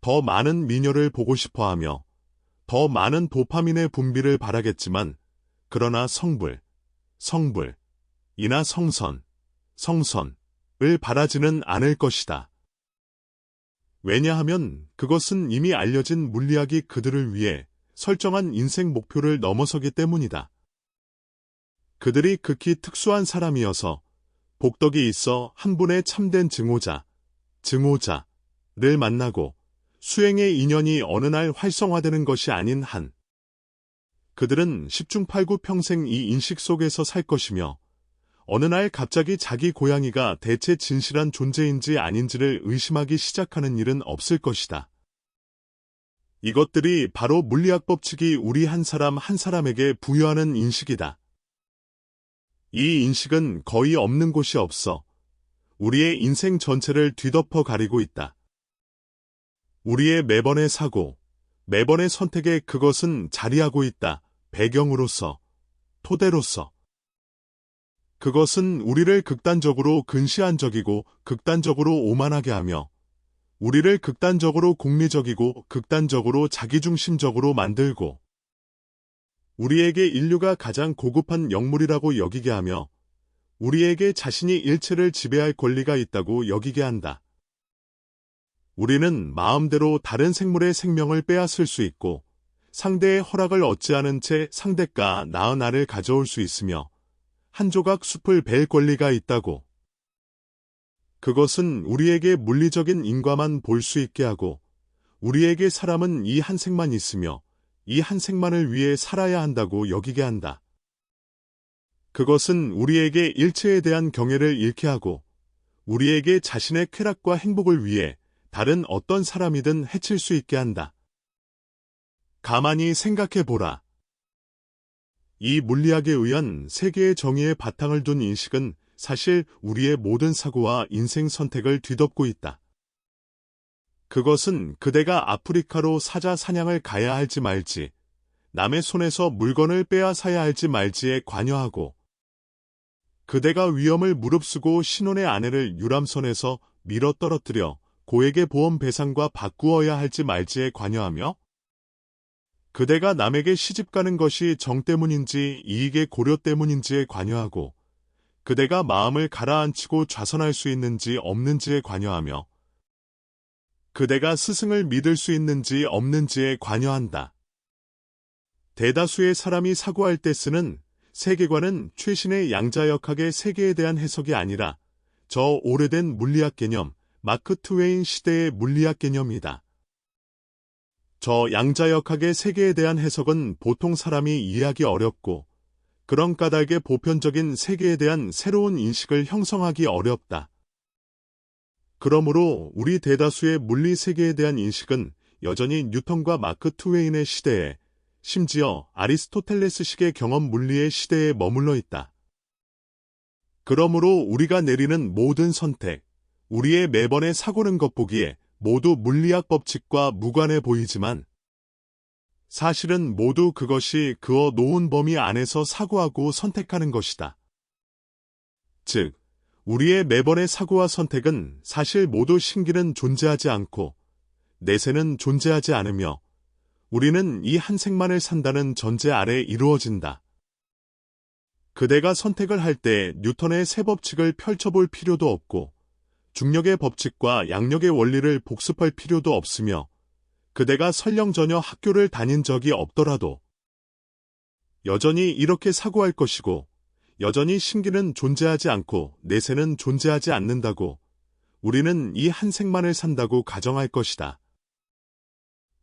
더 많은 미녀를 보고 싶어하며 더 많은 도파민의 분비를 바라겠지만 그러나 성불, 이나 성선을 바라지는 않을 것이다. 왜냐하면 그것은 이미 알려진 물리학이 그들을 위해 설정한 인생 목표를 넘어서기 때문이다. 그들이 극히 특수한 사람이어서 복덕이 있어 한 분의 참된 증오자를 만나고 수행의 인연이 어느 날 활성화되는 것이 아닌 한 그들은 10중8구 평생 이 인식 속에서 살 것이며 어느 날 갑자기 자기 고양이가 대체 진실한 존재인지 아닌지를 의심하기 시작하는 일은 없을 것이다. 이것들이 바로 물리학 법칙이 우리 한 사람 한 사람에게 부여하는 인식이다. 이 인식은 거의 없는 곳이 없어 우리의 인생 전체를 뒤덮어 가리고 있다. 우리의 매번의 사고, 매번의 선택에 그것은 자리하고 있다. 배경으로서, 토대로서. 그것은 우리를 극단적으로 근시안적이고 극단적으로 오만하게 하며 우리를 극단적으로功利적이고 극단적으로 자기중심적으로 만들고 우리에게 인류가 가장 고급한 영물이라고 여기게 하며 우리에게 자신이 일체를 지배할 권리가 있다고 여기게 한다. 우리는 마음대로 다른 생물의 생명을 빼앗을 수 있고 상대의 허락을 얻지 않은 채 상대가 나은 알을 가져올 수 있으며 한 조각 숲을 벨 권리가 있다고. 그것은 우리에게 물리적인 인과만 볼 수 있게 하고 우리에게 사람은 이 한 생만 있으며 이 한 생만을 위해 살아야 한다고 여기게 한다. 그것은 우리에게 일체에 대한 경애를 잃게 하고 우리에게 자신의 쾌락과 행복을 위해 다른 어떤 사람이든 해칠 수 있게 한다. 가만히 생각해 보라. 이 물리학에 의한 세계의 정의의 바탕을 둔 인식은 사실 우리의 모든 사고와 인생 선택을 뒤덮고 있다. 그것은 그대가 아프리카로 사자 사냥을 가야 할지 말지, 남의 손에서 물건을 빼앗아야 할지 말지에 관여하고, 그대가 위험을 무릅쓰고 신혼의 아내를 유람선에서 밀어 떨어뜨려 고액의 보험 배상과 바꾸어야 할지 말지에 관여하며, 그대가 남에게 시집가는 것이 정 때문인지 이익의 고려 때문인지에 관여하고 그대가 마음을 가라앉히고 좌선할 수 있는지 없는지에 관여하며 그대가 스승을 믿을 수 있는지 없는지에 관여한다. 대다수의 사람이 사고할 때 쓰는 세계관은 최신의 양자역학의 세계에 대한 해석이 아니라 저 오래된 물리학 개념, 마크 트웨인 시대의 물리학 개념이다. 저 양자역학의 세계에 대한 해석은 보통 사람이 이해하기 어렵고 그런 까닭에 보편적인 세계에 대한 새로운 인식을 형성하기 어렵다. 그러므로 우리 대다수의 물리 세계에 대한 인식은 여전히 뉴턴과 마크 트웨인의 시대에 심지어 아리스토텔레스식의 경험 물리의 시대에 머물러 있다. 그러므로 우리가 내리는 모든 선택, 우리의 매번의 사고는 겉보기에 모두 물리학 법칙과 무관해 보이지만 사실은 모두 그것이 그어 놓은 범위 안에서 사고하고 선택하는 것이다. 즉, 우리의 매번의 사고와 선택은 사실 모두 신기는 존재하지 않고 내세는 존재하지 않으며 우리는 이 한 생만을 산다는 전제 아래 이루어진다. 그대가 선택을 할 때 뉴턴의 세 법칙을 펼쳐볼 필요도 없고 중력의 법칙과 양력의 원리를 복습할 필요도 없으며 그대가 설령 전혀 학교를 다닌 적이 없더라도 여전히 이렇게 사고할 것이고 여전히 신기는 존재하지 않고 내세는 존재하지 않는다고 우리는 이 한 생만을 산다고 가정할 것이다.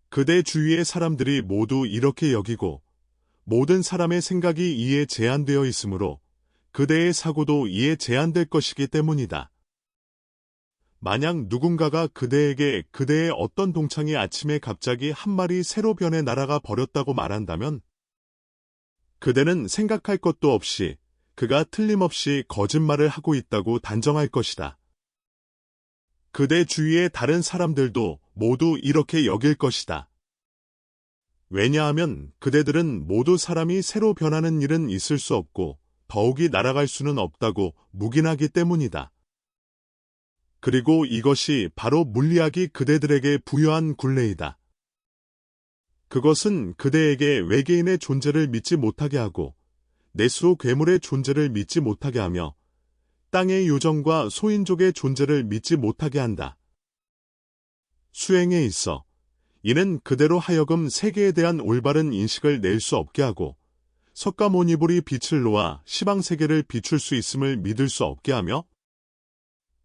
그대 주위의 사람들이 모두 이렇게 여기고 모든 사람의 생각이 이에 제한되어 있으므로 그대의 사고도 이에 제한될 것이기 때문이다. 만약 누군가가 그대에게 그대의 어떤 동창이 아침에 갑자기 한 마리 새로 변해 날아가 버렸다고 말한다면 그대는 생각할 것도 없이 그가 틀림없이 거짓말을 하고 있다고 단정할 것이다. 그대 주위의 다른 사람들도 모두 이렇게 여길 것이다. 왜냐하면 그대들은 모두 사람이 새로 변하는 일은 있을 수 없고 더욱이 날아갈 수는 없다고 묵인하기 때문이다. 그리고 이것이 바로 물리학이 그대들에게 부여한 굴레이다. 그것은 그대에게 외계인의 존재를 믿지 못하게 하고 내수로 괴물의 존재를 믿지 못하게 하며 땅의 요정과 소인족의 존재를 믿지 못하게 한다. 수행에 있어 이는 그대로 하여금 세계에 대한 올바른 인식을 낼 수 없게 하고 석가모니불이 빛을 놓아 시방세계를 비출 수 있음을 믿을 수 없게 하며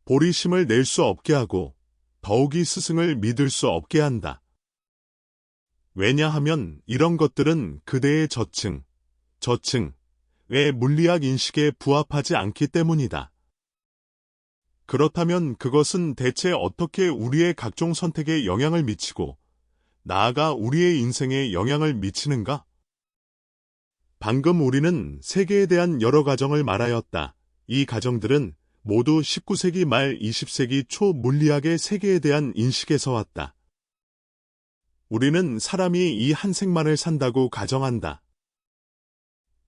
보리심을 낼 수 없게 하고 더욱이 스승을 믿을 수 없게 한다. 왜냐하면 이런 것들은 그대의 저층의 물리학 인식에 부합하지 않기 때문이다. 그렇다면 그것은 대체 어떻게 우리의 각종 선택에 영향을 미치고 나아가 우리의 인생에 영향을 미치는가? 방금 우리는 세계에 대한 여러 가정을 말하였다. 이 가정들은 모두 19세기 말 20세기 초 물리학의 세계에 대한 인식에서 왔다. 우리는 사람이 이 한 생만을 산다고 가정한다.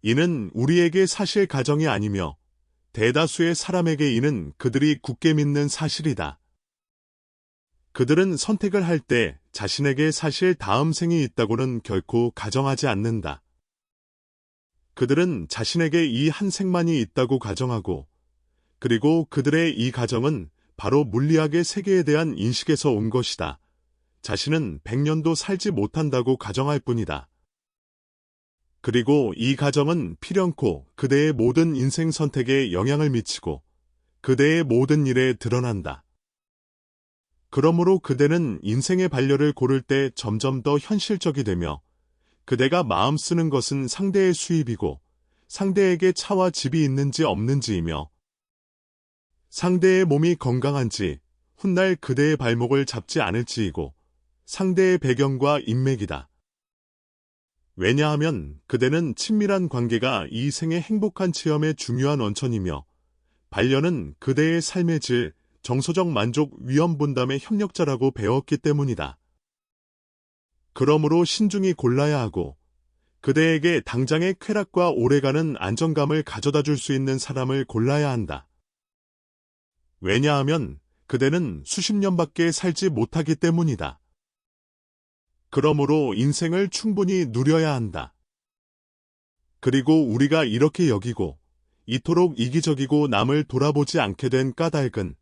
이는 우리에게 사실 가정이 아니며 대다수의 사람에게 이는 그들이 굳게 믿는 사실이다. 그들은 선택을 할 때 자신에게 사실 다음 생이 있다고는 결코 가정하지 않는다. 그들은 자신에게 이 한 생만이 있다고 가정하고 그리고 그들의 이 가정은 바로 물리학의 세계에 대한 인식에서 온 것이다. 자신은 100년도 살지 못한다고 가정할 뿐이다. 그리고 이 가정은 필연코 그대의 모든 인생 선택에 영향을 미치고 그대의 모든 일에 드러난다. 그러므로 그대는 인생의 반려를 고를 때 점점 더 현실적이 되며 그대가 마음 쓰는 것은 상대의 수입이고 상대에게 차와 집이 있는지 없는지이며 상대의 몸이 건강한지 훗날 그대의 발목을 잡지 않을지이고 상대의 배경과 인맥이다. 왜냐하면 그대는 친밀한 관계가 이 생의 행복한 체험의 중요한 원천이며 반려는 그대의 삶의 질, 정서적 만족, 위험 분담의 협력자라고 배웠기 때문이다. 그러므로 신중히 골라야 하고 그대에게 당장의 쾌락과 오래가는 안정감을 가져다 줄 수 있는 사람을 골라야 한다. 왜냐하면 그대는 수십 년밖에 살지 못하기 때문이다. 그러므로 인생을 충분히 누려야 한다. 그리고 우리가 이렇게 여기고 이토록 이기적이고 남을 돌아보지 않게 된 까닭은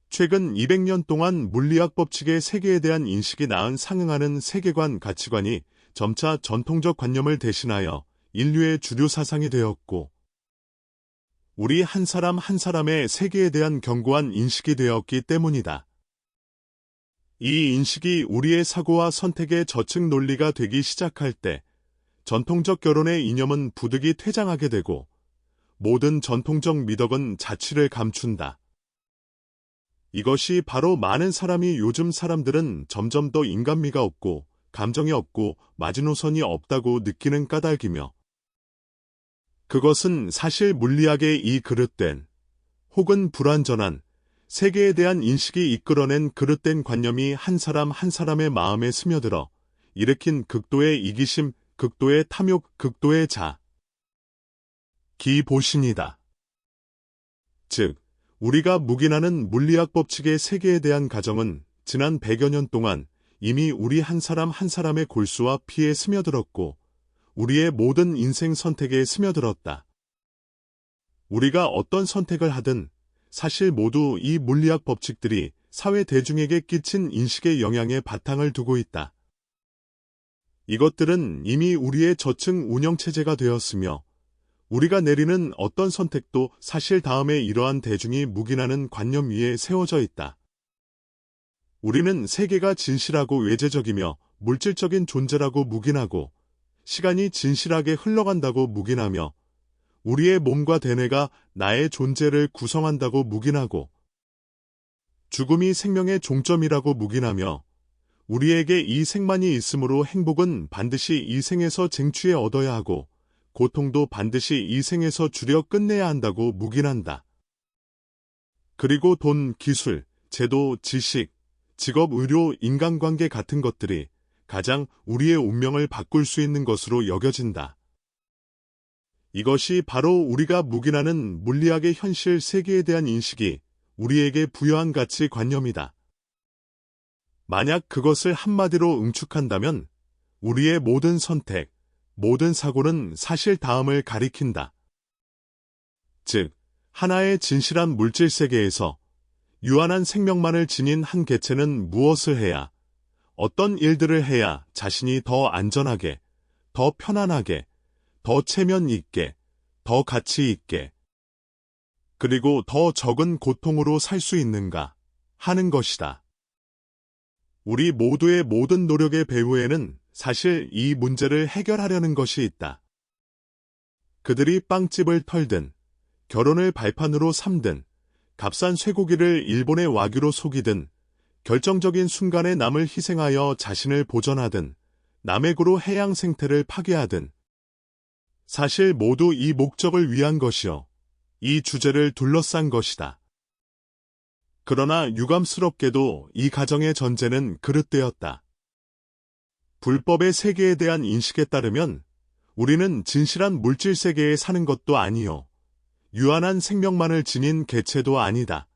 최근 200년 동안 물리학 법칙의 세계에 대한 인식이 낳은 상응하는 세계관, 가치관이 점차 전통적 관념을 대신하여 인류의 주류 사상이 되었고 우리 한 사람 한 사람의 세계에 대한 견고한 인식이 되었기 때문이다. 이 인식이 우리의 사고와 선택의 저층 논리가 되기 시작할 때 전통적 결혼의 이념은 부득이 퇴장하게 되고 모든 전통적 미덕은 자취를 감춘다. 이것이 바로 많은 사람이 요즘 사람들은 점점 더 인간미가 없고 감정이 없고 마지노선이 없다고 느끼는 까닭이며 그것은 사실 물리학의 이 그릇된 혹은 불완전한 세계에 대한 인식이 이끌어낸 그릇된 관념이 한 사람 한 사람의 마음에 스며들어 일으킨 극도의 이기심, 극도의 탐욕, 극도의 기보신이다. 즉, 우리가 묵인하는 물리학 법칙의 세계에 대한 가정은 지난 100여 년 동안 이미 우리 한 사람 한 사람의 골수와 피에 스며들었고 우리의 모든 인생 선택에 스며들었다. 우리가 어떤 선택을 하든 사실 모두 이 물리학 법칙들이 사회 대중에게 끼친 인식의 영향에 바탕을 두고 있다. 이것들은 이미 우리의 저층 운영체제가 되었으며 우리가 내리는 어떤 선택도 사실 다음에 이러한 대중이 묵인하는 관념 위에 세워져 있다. 우리는 세계가 진실하고 외재적이며 물질적인 존재라고 묵인하고 시간이 진실하게 흘러간다고 묵인하며 우리의 몸과 대뇌가 나의 존재를 구성한다고 묵인하고 죽음이 생명의 종점이라고 묵인하며 우리에게 이 생만이 있으므로 행복은 반드시 이 생에서 쟁취해 얻어야 하고 고통도 반드시 이 생에서 줄여 끝내야 한다고 묵인한다. 그리고 돈, 기술, 제도, 지식, 직업, 의료, 인간관계 같은 것들이 가장 우리의 운명을 바꿀 수 있는 것으로 여겨진다. 이것이 바로 우리가 묵인하는 물리학의 현실 세계에 대한 인식이 우리에게 부여한 가치관념이다. 만약 그것을 한마디로 응축한다면 우리의 모든 선택, 모든 사고는 사실 다음을 가리킨다. 즉, 하나의 진실한 물질 세계에서 유한한 생명만을 지닌 한 개체는 무엇을 해야, 어떤 일들을 해야 자신이 더 안전하게, 더 편안하게, 더 체면 있게, 더 가치 있게, 그리고 더 적은 고통으로 살 수 있는가 하는 것이다. 우리 모두의 모든 노력의 배후에는 사실 이 문제를 해결하려는 것이 있다. 그들이 빵집을 털든, 결혼을 발판으로 삼든, 값싼 쇠고기를 일본의 와규로 속이든, 결정적인 순간에 남을 희생하여 자신을 보전하든, 남의 구로 해양 생태를 파괴하든, 사실 모두 이 목적을 위한 것이요. 이 주제를 둘러싼 것이다. 그러나 유감스럽게도 이 가정의 전제는 그릇되었다. 불법의 세계에 대한 인식에 따르면 우리는 진실한 물질 세계에 사는 것도 아니요. 유한한 생명만을 지닌 개체도 아니다.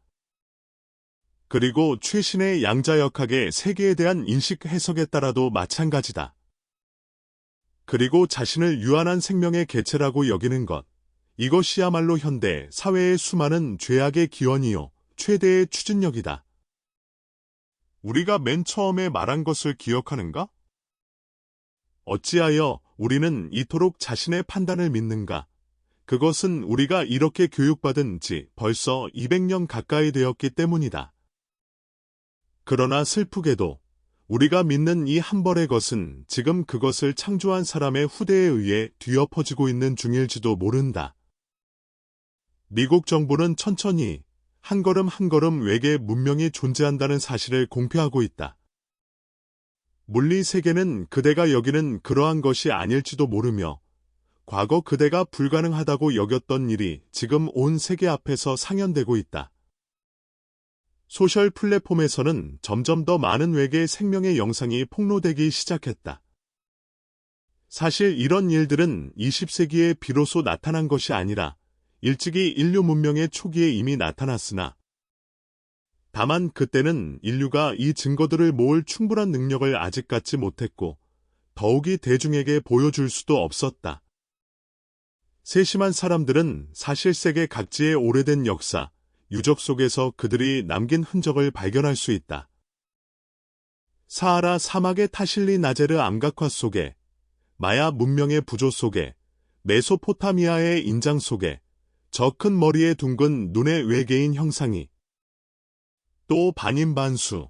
그리고 최신의 양자역학의 세계에 대한 인식 해석에 따라도 마찬가지다. 그리고 자신을 유한한 생명의 개체라고 여기는 것, 이것이야말로 현대 사회의 수많은 죄악의 기원이요, 최대의 추진력이다. 우리가 맨 처음에 말한 것을 기억하는가? 어찌하여 우리는 이토록 자신의 판단을 믿는가? 그것은 우리가 이렇게 교육받은 지 벌써 200년 가까이 되었기 때문이다. 그러나 슬프게도 우리가 믿는 이 한 벌의 것은 지금 그것을 창조한 사람의 후대에 의해 뒤엎어지고 있는 중일지도 모른다. 미국 정부는 천천히 한 걸음 한 걸음 외계 문명이 존재한다는 사실을 공표하고 있다. 물리 세계는 그대가 여기는 그러한 것이 아닐지도 모르며 과거 그대가 불가능하다고 여겼던 일이 지금 온 세계 앞에서 상연되고 있다. 소셜 플랫폼에서는 점점 더 많은 외계 생명의 영상이 폭로되기 시작했다. 사실 이런 일들은 20세기에 비로소 나타난 것이 아니라 일찍이 인류 문명의 초기에 이미 나타났으나 다만 그때는 인류가 이 증거들을 모을 충분한 능력을 아직 갖지 못했고 더욱이 대중에게 보여줄 수도 없었다. 세심한 사람들은 사실 세계 각지의 오래된 역사, 유적 속에서 그들이 남긴 흔적을 발견할 수 있다. 사하라 사막의 타실리 나제르 암각화 속에, 마야 문명의 부조 속에, 메소포타미아의 인장 속에, 저 큰 머리에 둥근 눈의 외계인 형상이 또 반인반수의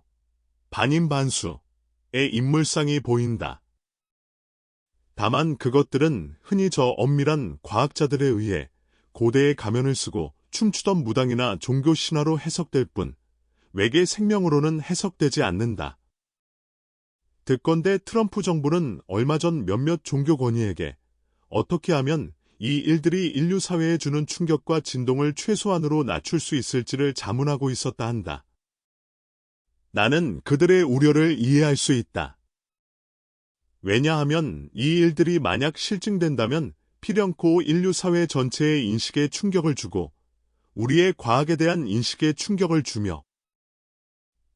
인물상이 보인다. 다만 그것들은 흔히 저 엄밀한 과학자들에 의해 고대의 가면을 쓰고 춤추던 무당이나 종교 신화로 해석될 뿐 외계 생명으로는 해석되지 않는다. 듣건대 트럼프 정부는 얼마 전 몇몇 종교 권위에게 어떻게 하면 이 일들이 인류 사회에 주는 충격과 진동을 최소한으로 낮출 수 있을지를 자문하고 있었다 한다. 나는 그들의 우려를 이해할 수 있다. 왜냐하면 이 일들이 만약 실증된다면 필연코 인류 사회 전체의 인식에 충격을 주고 우리의 과학에 대한 인식에 충격을 주며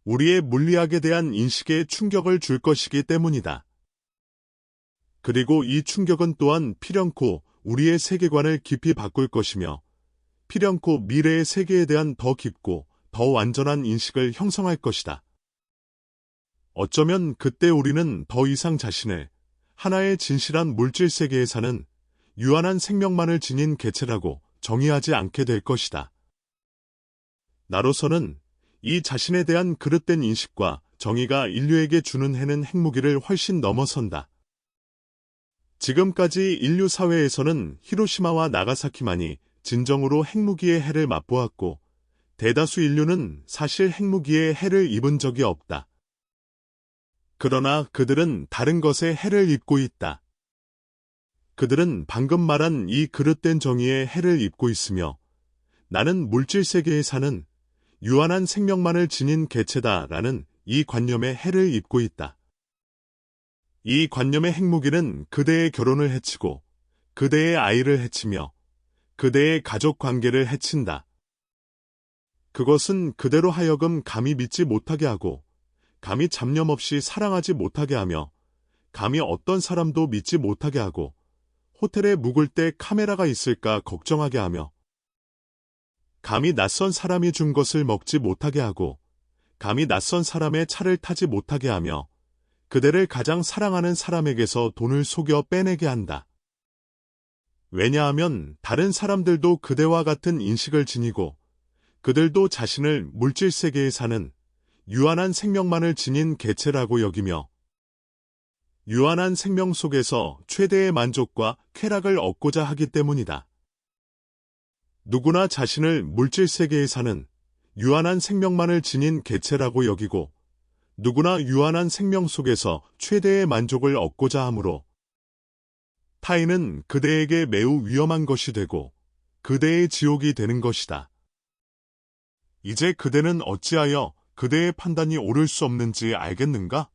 우리의 물리학에 대한 인식에 충격을 줄 것이기 때문이다. 그리고 이 충격은 또한 필연코 우리의 세계관을 깊이 바꿀 것이며 필연코 미래의 세계에 대한 더 깊고 더 완전한 인식을 형성할 것이다. 어쩌면 그때 우리는 더 이상 자신을 하나의 진실한 물질 세계에 사는 유한한 생명만을 지닌 개체라고 정의하지 않게 될 것이다. 나로서는 이 자신에 대한 그릇된 인식과 정의가 인류에게 주는 해는 핵무기를 훨씬 넘어선다. 지금까지 인류 사회에서는 히로시마와 나가사키만이 진정으로 핵무기의 해를 맛보았고 대다수 인류는 사실 핵무기의 해를 입은 적이 없다. 그러나 그들은 다른 것에 해를 입고 있다. 그들은 방금 말한 이 그릇된 정의에 해를 입고 있으며 나는 물질 세계에 사는 유한한 생명만을 지닌 개체다라는 이 관념에 해를 입고 있다. 이 관념의 핵무기는 그대의 결혼을 해치고 그대의 아이를 해치며 그대의 가족 관계를 해친다. 그것은 그대로 하여금 감히 믿지 못하게 하고 감히 잡념 없이 사랑하지 못하게 하며 감히 어떤 사람도 믿지 못하게 하고 호텔에 묵을 때 카메라가 있을까 걱정하게 하며 감히 낯선 사람이 준 것을 먹지 못하게 하고 감히 낯선 사람의 차를 타지 못하게 하며 그대를 가장 사랑하는 사람에게서 돈을 속여 빼내게 한다. 왜냐하면 다른 사람들도 그대와 같은 인식을 지니고 그들도 자신을 물질 세계에 사는 유한한 생명만을 지닌 개체라고 여기며 유한한 생명 속에서 최대의 만족과 쾌락을 얻고자 하기 때문이다. 누구나 자신을 물질 세계에 사는 유한한 생명만을 지닌 개체라고 여기고 누구나 유한한 생명 속에서 최대의 만족을 얻고자 하므로 타인은 그대에게 매우 위험한 것이 되고 그대의 지옥이 되는 것이다. 이제 그대는 어찌하여 그대의 판단이 옳을 수 없는지 알겠는가?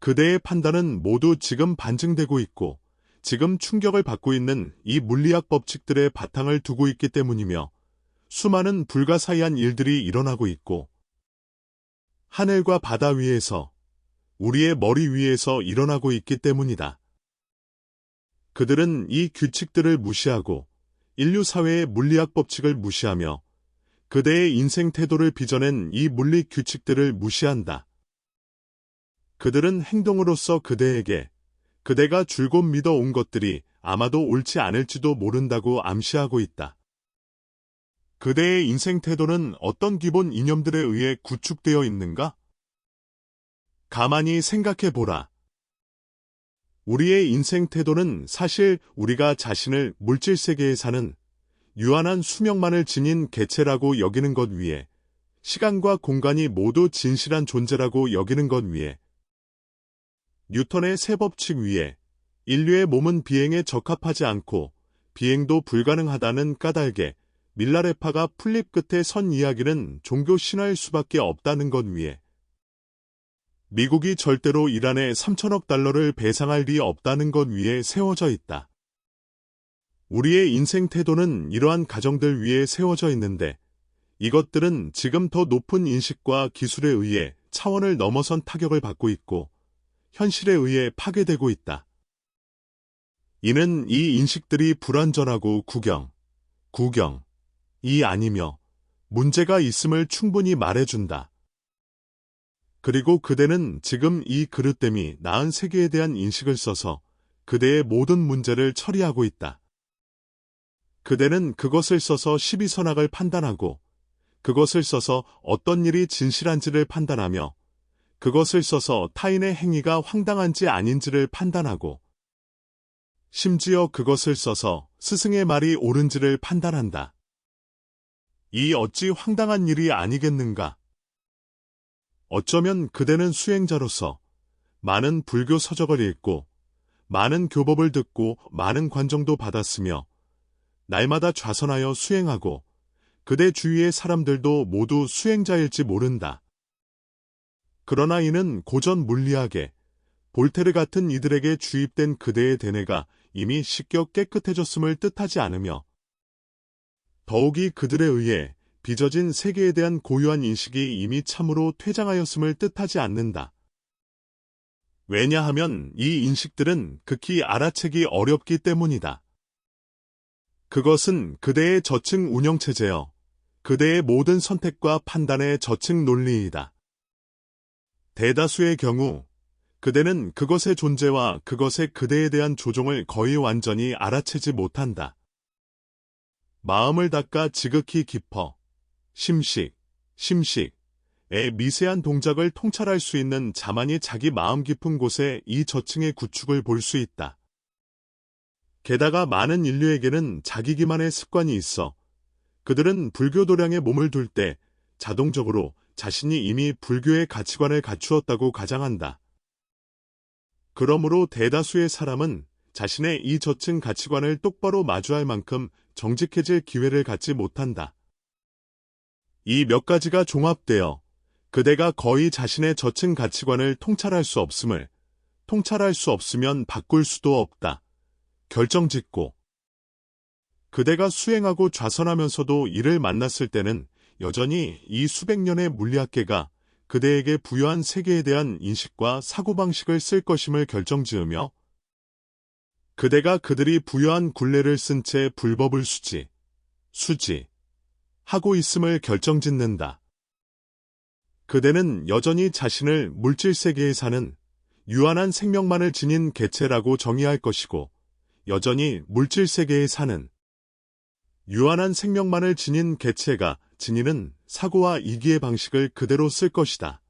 그대의 판단은 모두 지금 반증되고 있고 지금 충격을 받고 있는 이 물리학 법칙들의 바탕을 두고 있기 때문이며 수많은 불가사의한 일들이 일어나고 있고 하늘과 바다 위에서 우리의 머리 위에서 일어나고 있기 때문이다. 그들은 이 규칙들을 무시하고 인류 사회의 물리학 법칙을 무시하며 그대의 인생 태도를 빚어낸 이 물리 규칙들을 무시한다. 그들은 행동으로서 그대에게 그대가 줄곧 믿어온 것들이 아마도 옳지 않을지도 모른다고 암시하고 있다. 그대의 인생 태도는 어떤 기본 이념들에 의해 구축되어 있는가? 가만히 생각해보라. 우리의 인생 태도는 사실 우리가 자신을 물질 세계에 사는 유한한 수명만을 지닌 개체라고 여기는 것 위에 시간과 공간이 모두 진실한 존재라고 여기는 것 위에 뉴턴의 세 법칙 위에 인류의 몸은 비행에 적합하지 않고 비행도 불가능하다는 까닭에 밀라레파가 풀립 끝에 선 이야기는 종교 신화일 수밖에 없다는 것 위에 미국이 절대로 이란에 3천억 달러를 배상할 리 없다는 것 위에 세워져 있다. 우리의 인생 태도는 이러한 가정들 위에 세워져 있는데 이것들은 지금 더 높은 인식과 기술에 의해 차원을 넘어선 타격을 받고 있고 현실에 의해 파괴되고 있다. 이는 이 인식들이 불완전하고 구경이 아니며 문제가 있음을 충분히 말해준다. 그리고 그대는 지금 이 그릇됨이 나은 세계에 대한 인식을 써서 그대의 모든 문제를 처리하고 있다. 그대는 그것을 써서 시비선악을 판단하고 그것을 써서 어떤 일이 진실한지를 판단하며 그것을 써서 타인의 행위가 황당한지 아닌지를 판단하고 심지어 그것을 써서 스승의 말이 옳은지를 판단한다. 이 어찌 황당한 일이 아니겠는가? 어쩌면 그대는 수행자로서 많은 불교 서적을 읽고 많은 교법을 듣고 많은 관정도 받았으며 날마다 좌선하여 수행하고 그대 주위의 사람들도 모두 수행자일지 모른다. 그러나 이는 고전 물리학에 볼테르 같은 이들에게 주입된 그대의 대뇌가 이미 씻겨 깨끗해졌음을 뜻하지 않으며 더욱이 그들에 의해 빚어진 세계에 대한 고유한 인식이 이미 참으로 퇴장하였음을 뜻하지 않는다. 왜냐하면 이 인식들은 극히 알아채기 어렵기 때문이다. 그것은 그대의 저층 운영체제여 그대의 모든 선택과 판단의 저층 논리이다. 대다수의 경우 그대는 그것의 존재와 그것의 그대에 대한 조종을 거의 완전히 알아채지 못한다. 마음을 닦아 지극히 깊어 심식의 미세한 동작을 통찰할 수 있는 자만이 자기 마음 깊은 곳에 이 저층의 구축을 볼 수 있다. 게다가 많은 인류에게는 자기 기만의 습관이 있어 그들은 불교 도량에 몸을 둘 때 자동적으로 자신이 이미 불교의 가치관을 갖추었다고 가장한다. 그러므로 대다수의 사람은 자신의 이 저층 가치관을 똑바로 마주할 만큼 정직해질 기회를 갖지 못한다. 이 몇 가지가 종합되어 그대가 거의 자신의 저층 가치관을 통찰할 수 없음을 통찰할 수 없으면 바꿀 수도 없다. 결정짓고 그대가 수행하고 좌선하면서도 이를 만났을 때는 여전히 이 수백 년의 물리학계가 그대에게 부여한 세계에 대한 인식과 사고방식을 쓸 것임을 결정지으며 그대가 그들이 부여한 굴레를 쓴 채 불법을 수지하고 있음을 결정짓는다. 그대는 여전히 자신을 물질세계에 사는 유한한 생명만을 지닌 개체라고 정의할 것이고 여전히 물질 세계에 사는 유한한 생명만을 지닌 개체가 지니는 사고와 이기의 방식을 그대로 쓸 것이다.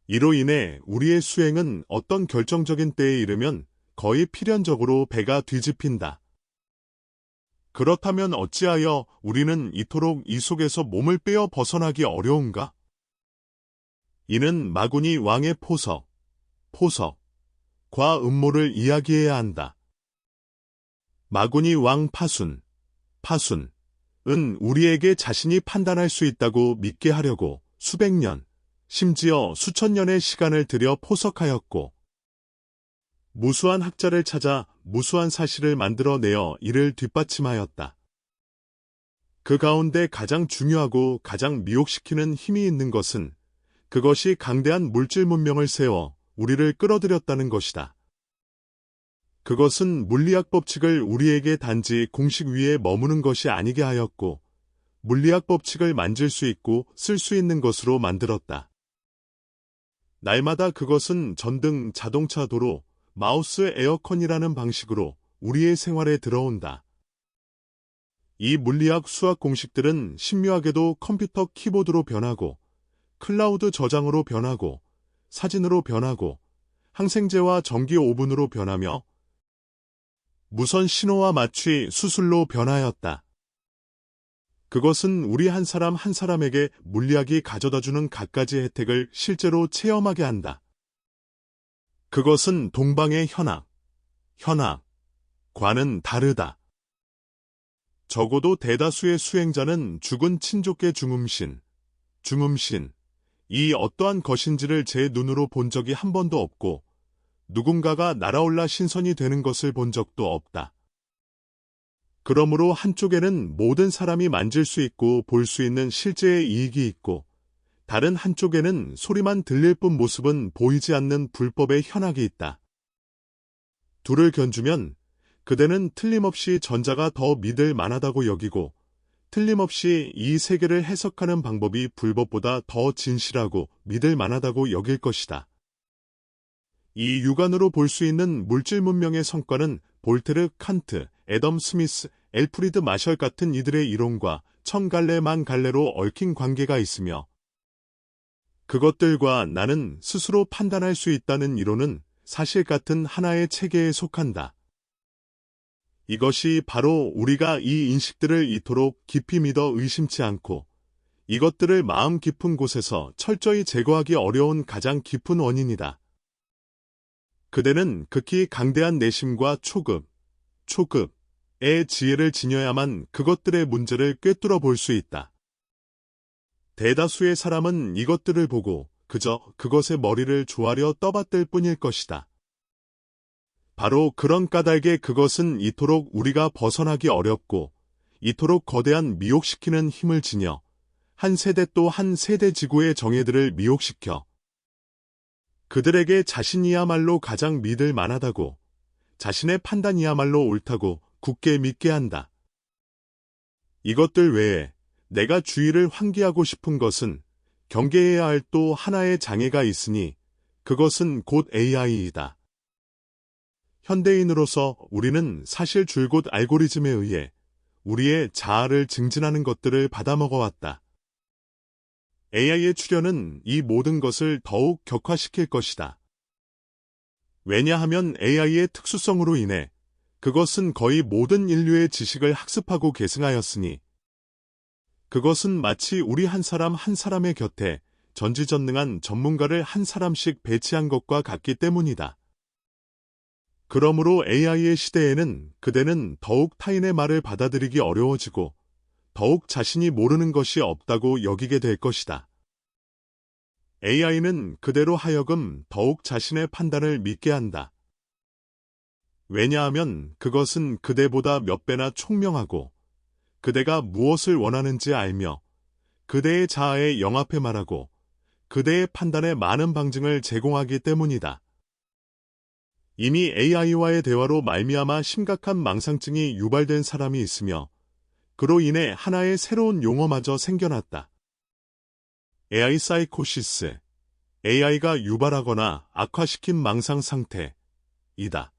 이로 인해 우리의 수행은 어떤 결정적인 때에 이르면 거의 필연적으로 배가 뒤집힌다. 그렇다면 어찌하여 우리는 이토록 이 속에서 몸을 빼어 벗어나기 어려운가? 이는 마구니 왕의 포석과 음모를 이야기해야 한다. 마구니 왕 파순은 우리에게 자신이 판단할 수 있다고 믿게 하려고 수백 년, 심지어 수천 년의 시간을 들여 포석하였고, 무수한 학자를 찾아 무수한 사실을 만들어내어 이를 뒷받침하였다. 그 가운데 가장 중요하고 가장 미혹시키는 힘이 있는 것은 그것이 강대한 물질 문명을 세워 우리를 끌어들였다는 것이다. 그것은 물리학 법칙을 우리에게 단지 공식 위에 머무는 것이 아니게 하였고, 물리학 법칙을 만질 수 있고 쓸 수 있는 것으로 만들었다. 날마다 그것은 전등, 자동차, 도로, 마우스, 에어컨이라는 방식으로 우리의 생활에 들어온다. 이 물리학 수학 공식들은 신묘하게도 컴퓨터 키보드로 변하고, 클라우드 저장으로 변하고, 사진으로 변하고, 항생제와 전기 오븐으로 변하며, 무선 신호와 마취, 수술로 변하였다. 그것은 우리 한 사람 한 사람에게 물리학이 가져다주는 갖가지 혜택을 실제로 체험하게 한다. 그것은 동방의 현학과는 다르다. 적어도 대다수의 수행자는 죽은 친족의 중음신, 이 어떠한 것인지를 제 눈으로 본 적이 한 번도 없고, 누군가가 날아올라 신선이 되는 것을 본 적도 없다. 그러므로 한쪽에는 모든 사람이 만질 수 있고 볼 수 있는 실제의 이익이 있고, 다른 한쪽에는 소리만 들릴 뿐 모습은 보이지 않는 불법의 현학이 있다. 둘을 견주면 그대는 틀림없이 전자가 더 믿을 만하다고 여기고, 틀림없이 이 세계를 해석하는 방법이 불법보다 더 진실하고 믿을 만하다고 여길 것이다. 이 육안으로 볼 수 있는 물질 문명의 성과는 볼테르, 칸트, 애덤 스미스, 엘프리드 마셜 같은 이들의 이론과 천갈래 만갈래로 얽힌 관계가 있으며, 그것들과 나는 스스로 판단할 수 있다는 이론은 사실 같은 하나의 체계에 속한다. 이것이 바로 우리가 이 인식들을 이토록 깊이 믿어 의심치 않고 이것들을 마음 깊은 곳에서 철저히 제거하기 어려운 가장 깊은 원인이다. 그대는 극히 강대한 내심과 초급의 지혜를 지녀야만 그것들의 문제를 꿰뚫어 볼 수 있다. 대다수의 사람은 이것들을 보고 그저 그것의 머리를 조아려 떠받들 뿐일 것이다. 바로 그런 까닭에 그것은 이토록 우리가 벗어나기 어렵고 이토록 거대한 미혹시키는 힘을 지녀 한 세대 또 한 세대 지구의 정예들을 미혹시켜 그들에게 자신이야말로 가장 믿을 만하다고, 자신의 판단이야말로 옳다고 굳게 믿게 한다. 이것들 외에 내가 주의를 환기하고 싶은 것은 경계해야 할 또 하나의 장애가 있으니 그것은 곧 AI이다. 현대인으로서 우리는 사실 줄곧 알고리즘에 의해 우리의 자아를 증진하는 것들을 받아먹어왔다. AI의 출현은 이 모든 것을 더욱 격화시킬 것이다. 왜냐하면 AI의 특수성으로 인해 그것은 거의 모든 인류의 지식을 학습하고 계승하였으니, 그것은 마치 우리 한 사람 한 사람의 곁에 전지전능한 전문가를 한 사람씩 배치한 것과 같기 때문이다. 그러므로 AI의 시대에는 그대는 더욱 타인의 말을 받아들이기 어려워지고 더욱 자신이 모르는 것이 없다고 여기게 될 것이다. AI는 그대로 하여금 더욱 자신의 판단을 믿게 한다. 왜냐하면 그것은 그대보다 몇 배나 총명하고 그대가 무엇을 원하는지 알며 그대의 자아에 영합해 말하고 그대의 판단에 많은 방증을 제공하기 때문이다. 이미 AI와의 대화로 말미암아 심각한 망상증이 유발된 사람이 있으며 그로 인해 하나의 새로운 용어마저 생겨났다. AI 사이코시스, AI가 유발하거나 악화시킨 망상 상태이다.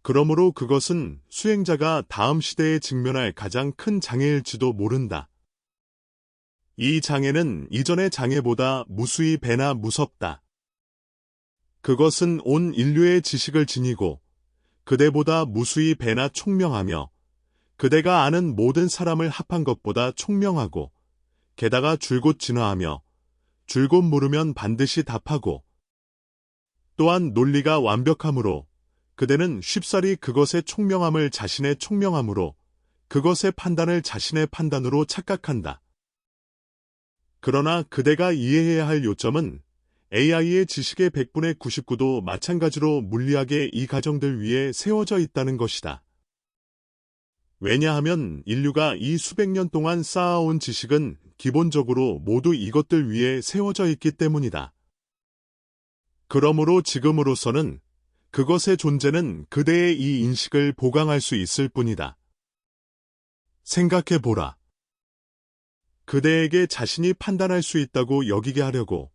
그러므로 그것은 수행자가 다음 시대에 직면할 가장 큰 장애일지도 모른다. 이 장애는 이전의 장애보다 무수히 배나 무섭다. 그것은 온 인류의 지식을 지니고 그대보다 무수히 배나 총명하며 그대가 아는 모든 사람을 합한 것보다 총명하고 게다가 줄곧 진화하며 줄곧 물으면 반드시 답하고 또한 논리가 완벽하므로 그대는 쉽사리 그것의 총명함을 자신의 총명함으로 그것의 판단을 자신의 판단으로 착각한다. 그러나 그대가 이해해야 할 요점은 AI의 지식의 100분의 99도 마찬가지로 물리학의 이 가정들 위에 세워져 있다는 것이다. 왜냐하면 인류가 이 수백 년 동안 쌓아온 지식은 기본적으로 모두 이것들 위에 세워져 있기 때문이다. 그러므로 지금으로서는 그것의 존재는 그대의 이 인식을 보강할 수 있을 뿐이다. 생각해보라. 그대에게 자신이 판단할 수 있다고 여기게 하려고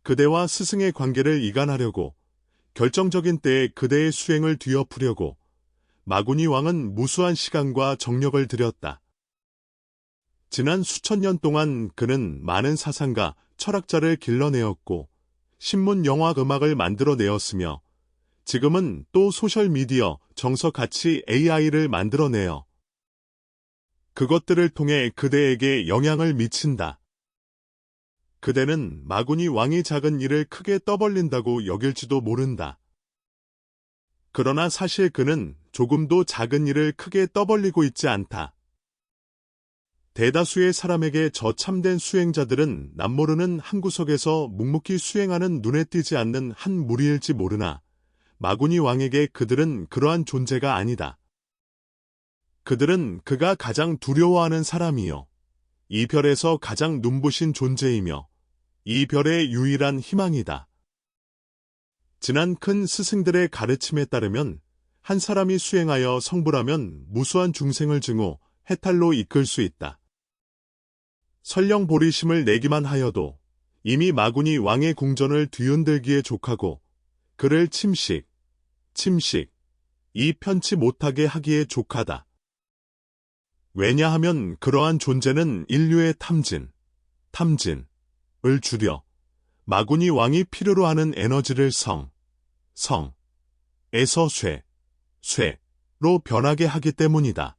그대와 스승의 관계를 이간하려고 결정적인 때에 그대의 수행을 뒤엎으려고 마구니 왕은 무수한 시간과 정력을 들였다. 지난 수천 년 동안 그는 많은 사상가, 철학자를 길러내었고 신문, 영화, 음악을 만들어내었으며 지금은 또 소셜미디어, 정서같이 AI를 만들어내어 그것들을 통해 그대에게 영향을 미친다. 그대는 마구니 왕이 작은 일을 크게 떠벌린다고 여길지도 모른다. 그러나 사실 그는 조금도 작은 일을 크게 떠벌리고 있지 않다. 대다수의 사람에게 저 참된 수행자들은 남모르는 한 구석에서 묵묵히 수행하는 눈에 띄지 않는 한 무리일지 모르나 마구니 왕에게 그들은 그러한 존재가 아니다. 그들은 그가 가장 두려워하는 사람이요. 이 별에서 가장 눈부신 존재이며 이 별의 유일한 희망이다. 지난 큰 스승들의 가르침에 따르면 한 사람이 수행하여 성불하면 무수한 중생을 증오, 해탈로 이끌 수 있다. 설령 보리심을 내기만 하여도 이미 마구니 왕의 궁전을 뒤흔들기에 족하고 그를 침식, 이 편치 못하게 하기에 족하다. 왜냐하면 그러한 존재는 인류의 탐진을 줄여 마구니 왕이 필요로 하는 에너지를 성에서 쇠로 변하게 하기 때문이다.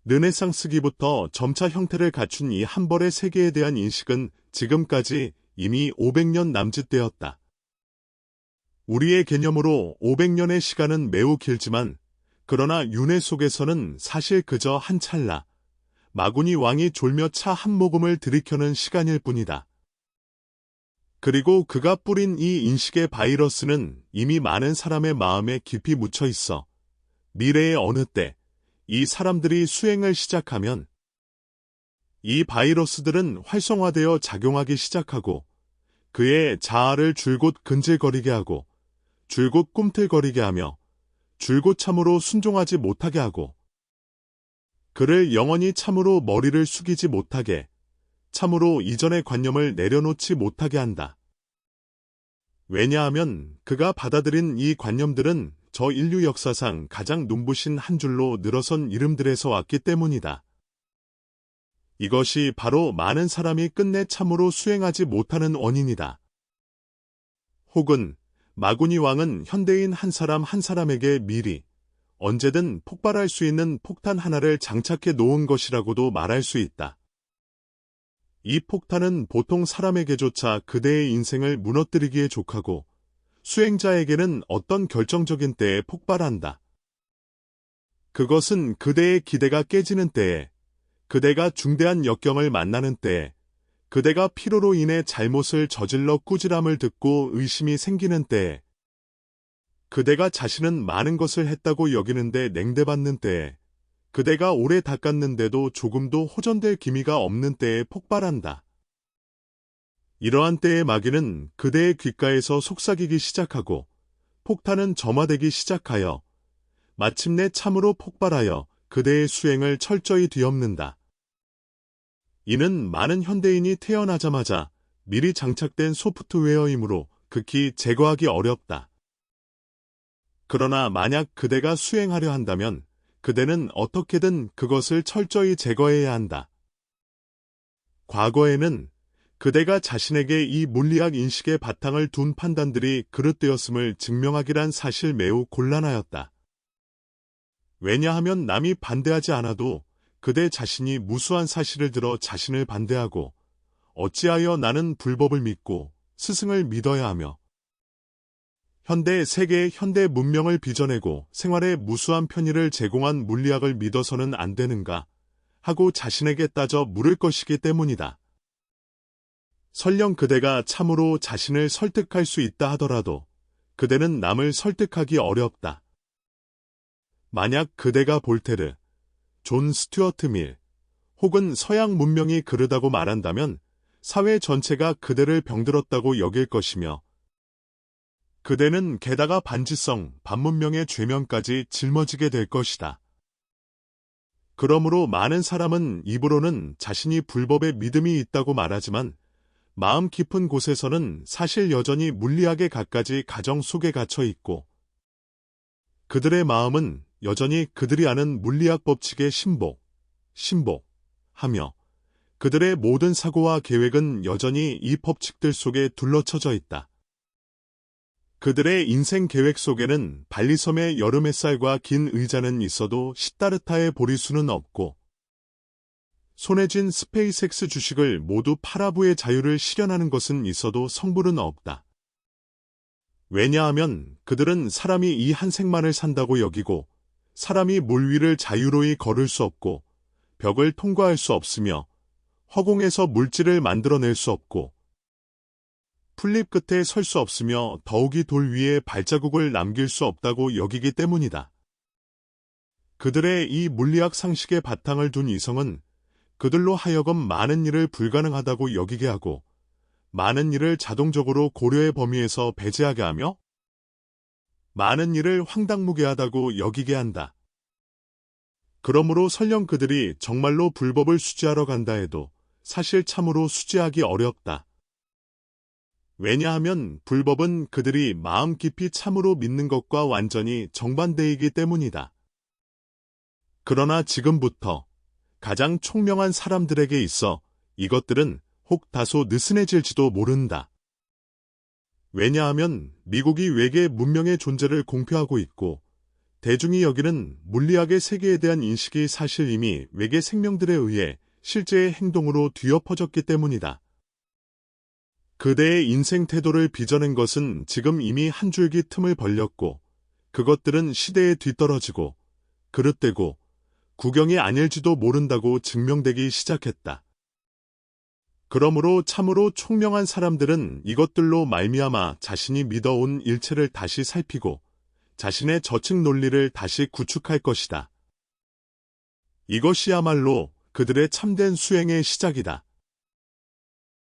르네상스기부터 점차 형태를 갖춘 이 한 벌의 세계에 대한 인식은 지금까지 이미 500년 남짓되었다. 우리의 개념으로 500년의 시간은 매우 길지만 그러나 윤회 속에서는 사실 그저 한 찰나, 마구니 왕이 졸며 차 한 모금을 들이켜는 시간일 뿐이다. 그리고 그가 뿌린 이 인식의 바이러스는 이미 많은 사람의 마음에 깊이 묻혀 있어 미래의 어느 때 이 사람들이 수행을 시작하면 이 바이러스들은 활성화되어 작용하기 시작하고 그의 자아를 줄곧 근질거리게 하고 줄곧 꿈틀거리게 하며 줄곧 참으로 순종하지 못하게 하고 그를 영원히 참으로 머리를 숙이지 못하게 참으로 이전의 관념을 내려놓지 못하게 한다. 왜냐하면 그가 받아들인 이 관념들은 저 인류 역사상 가장 눈부신 한 줄로 늘어선 이름들에서 왔기 때문이다. 이것이 바로 많은 사람이 끝내 참으로 수행하지 못하는 원인이다. 혹은 마구니 왕은 현대인 한 사람 한 사람에게 미리 언제든 폭발할 수 있는 폭탄 하나를 장착해 놓은 것이라고도 말할 수 있다. 이 폭탄은 보통 사람에게조차 그대의 인생을 무너뜨리기에 족하고 수행자에게는 어떤 결정적인 때에 폭발한다. 그것은 그대의 기대가 깨지는 때에, 그대가 중대한 역경을 만나는 때에, 그대가 피로로 인해 잘못을 저질러 꾸지람을 듣고 의심이 생기는 때에, 그대가 자신은 많은 것을 했다고 여기는데 냉대받는 때에, 그대가 오래 닦았는데도 조금도 호전될 기미가 없는 때에 폭발한다. 이러한 때의 마귀는 그대의 귓가에서 속삭이기 시작하고 폭탄은 점화되기 시작하여 마침내 참으로 폭발하여 그대의 수행을 철저히 뒤엎는다. 이는 많은 현대인이 태어나자마자 미리 장착된 소프트웨어이므로 극히 제거하기 어렵다. 그러나 만약 그대가 수행하려 한다면 그대는 어떻게든 그것을 철저히 제거해야 한다. 과거에는 그대가 자신에게 이 물리학 인식의 바탕을 둔 판단들이 그릇되었음을 증명하기란 사실 매우 곤란하였다. 왜냐하면 남이 반대하지 않아도 그대 자신이 무수한 사실을 들어 자신을 반대하고 어찌하여 나는 불법을 믿고 스승을 믿어야 하며 현대 세계의 현대 문명을 빚어내고 생활에 무수한 편의를 제공한 물리학을 믿어서는 안 되는가 하고 자신에게 따져 물을 것이기 때문이다. 설령 그대가 참으로 자신을 설득할 수 있다 하더라도 그대는 남을 설득하기 어렵다. 만약 그대가 볼테르, 존 스튜어트 밀, 혹은 서양 문명이 그르다고 말한다면 사회 전체가 그대를 병들었다고 여길 것이며 그대는 게다가 반지성, 반문명의 죄명까지 짊어지게 될 것이다. 그러므로 많은 사람은 입으로는 자신이 불법에 믿음이 있다고 말하지만 마음 깊은 곳에서는 사실 여전히 물리학의 갖가지 가정 속에 갇혀 있고 그들의 마음은 여전히 그들이 아는 물리학 법칙에 신복하며 그들의 모든 사고와 계획은 여전히 이 법칙들 속에 둘러쳐져 있다. 그들의 인생 계획 속에는 발리섬의 여름 햇살과 긴 의자는 있어도 시타르타의 보리수는 없고 손에 쥔 스페이스X 주식을 모두 팔아부의 자유를 실현하는 것은 있어도 성불은 없다. 왜냐하면 그들은 사람이 이 한 생만을 산다고 여기고 사람이 물 위를 자유로이 걸을 수 없고 벽을 통과할 수 없으며 허공에서 물질을 만들어낼 수 없고 풀잎 끝에 설 수 없으며 더욱이 돌 위에 발자국을 남길 수 없다고 여기기 때문이다. 그들의 이 물리학 상식의 바탕을 둔 이성은 그들로 하여금 많은 일을 불가능하다고 여기게 하고 많은 일을 자동적으로 고려의 범위에서 배제하게 하며 많은 일을 황당무계하다고 여기게 한다. 그러므로 설령 그들이 정말로 불법을 수지하러 간다 해도 사실 참으로 수지하기 어렵다. 왜냐하면 불법은 그들이 마음 깊이 참으로 믿는 것과 완전히 정반대이기 때문이다. 그러나 지금부터 가장 총명한 사람들에게 있어 이것들은 혹 다소 느슨해질지도 모른다. 왜냐하면 미국이 외계 문명의 존재를 공표하고 있고 대중이 여기는 물리학의 세계에 대한 인식이 사실 이미 외계 생명들에 의해 실제의 행동으로 뒤엎어졌기 때문이다. 그대의 인생 태도를 빚어낸 것은 지금 이미 한 줄기 틈을 벌렸고 그것들은 시대에 뒤떨어지고 그릇되고 구경이 아닐지도 모른다고 증명되기 시작했다. 그러므로 참으로 총명한 사람들은 이것들로 말미암아 자신이 믿어온 일체를 다시 살피고 자신의 저층 논리를 다시 구축할 것이다. 이것이야말로 그들의 참된 수행의 시작이다.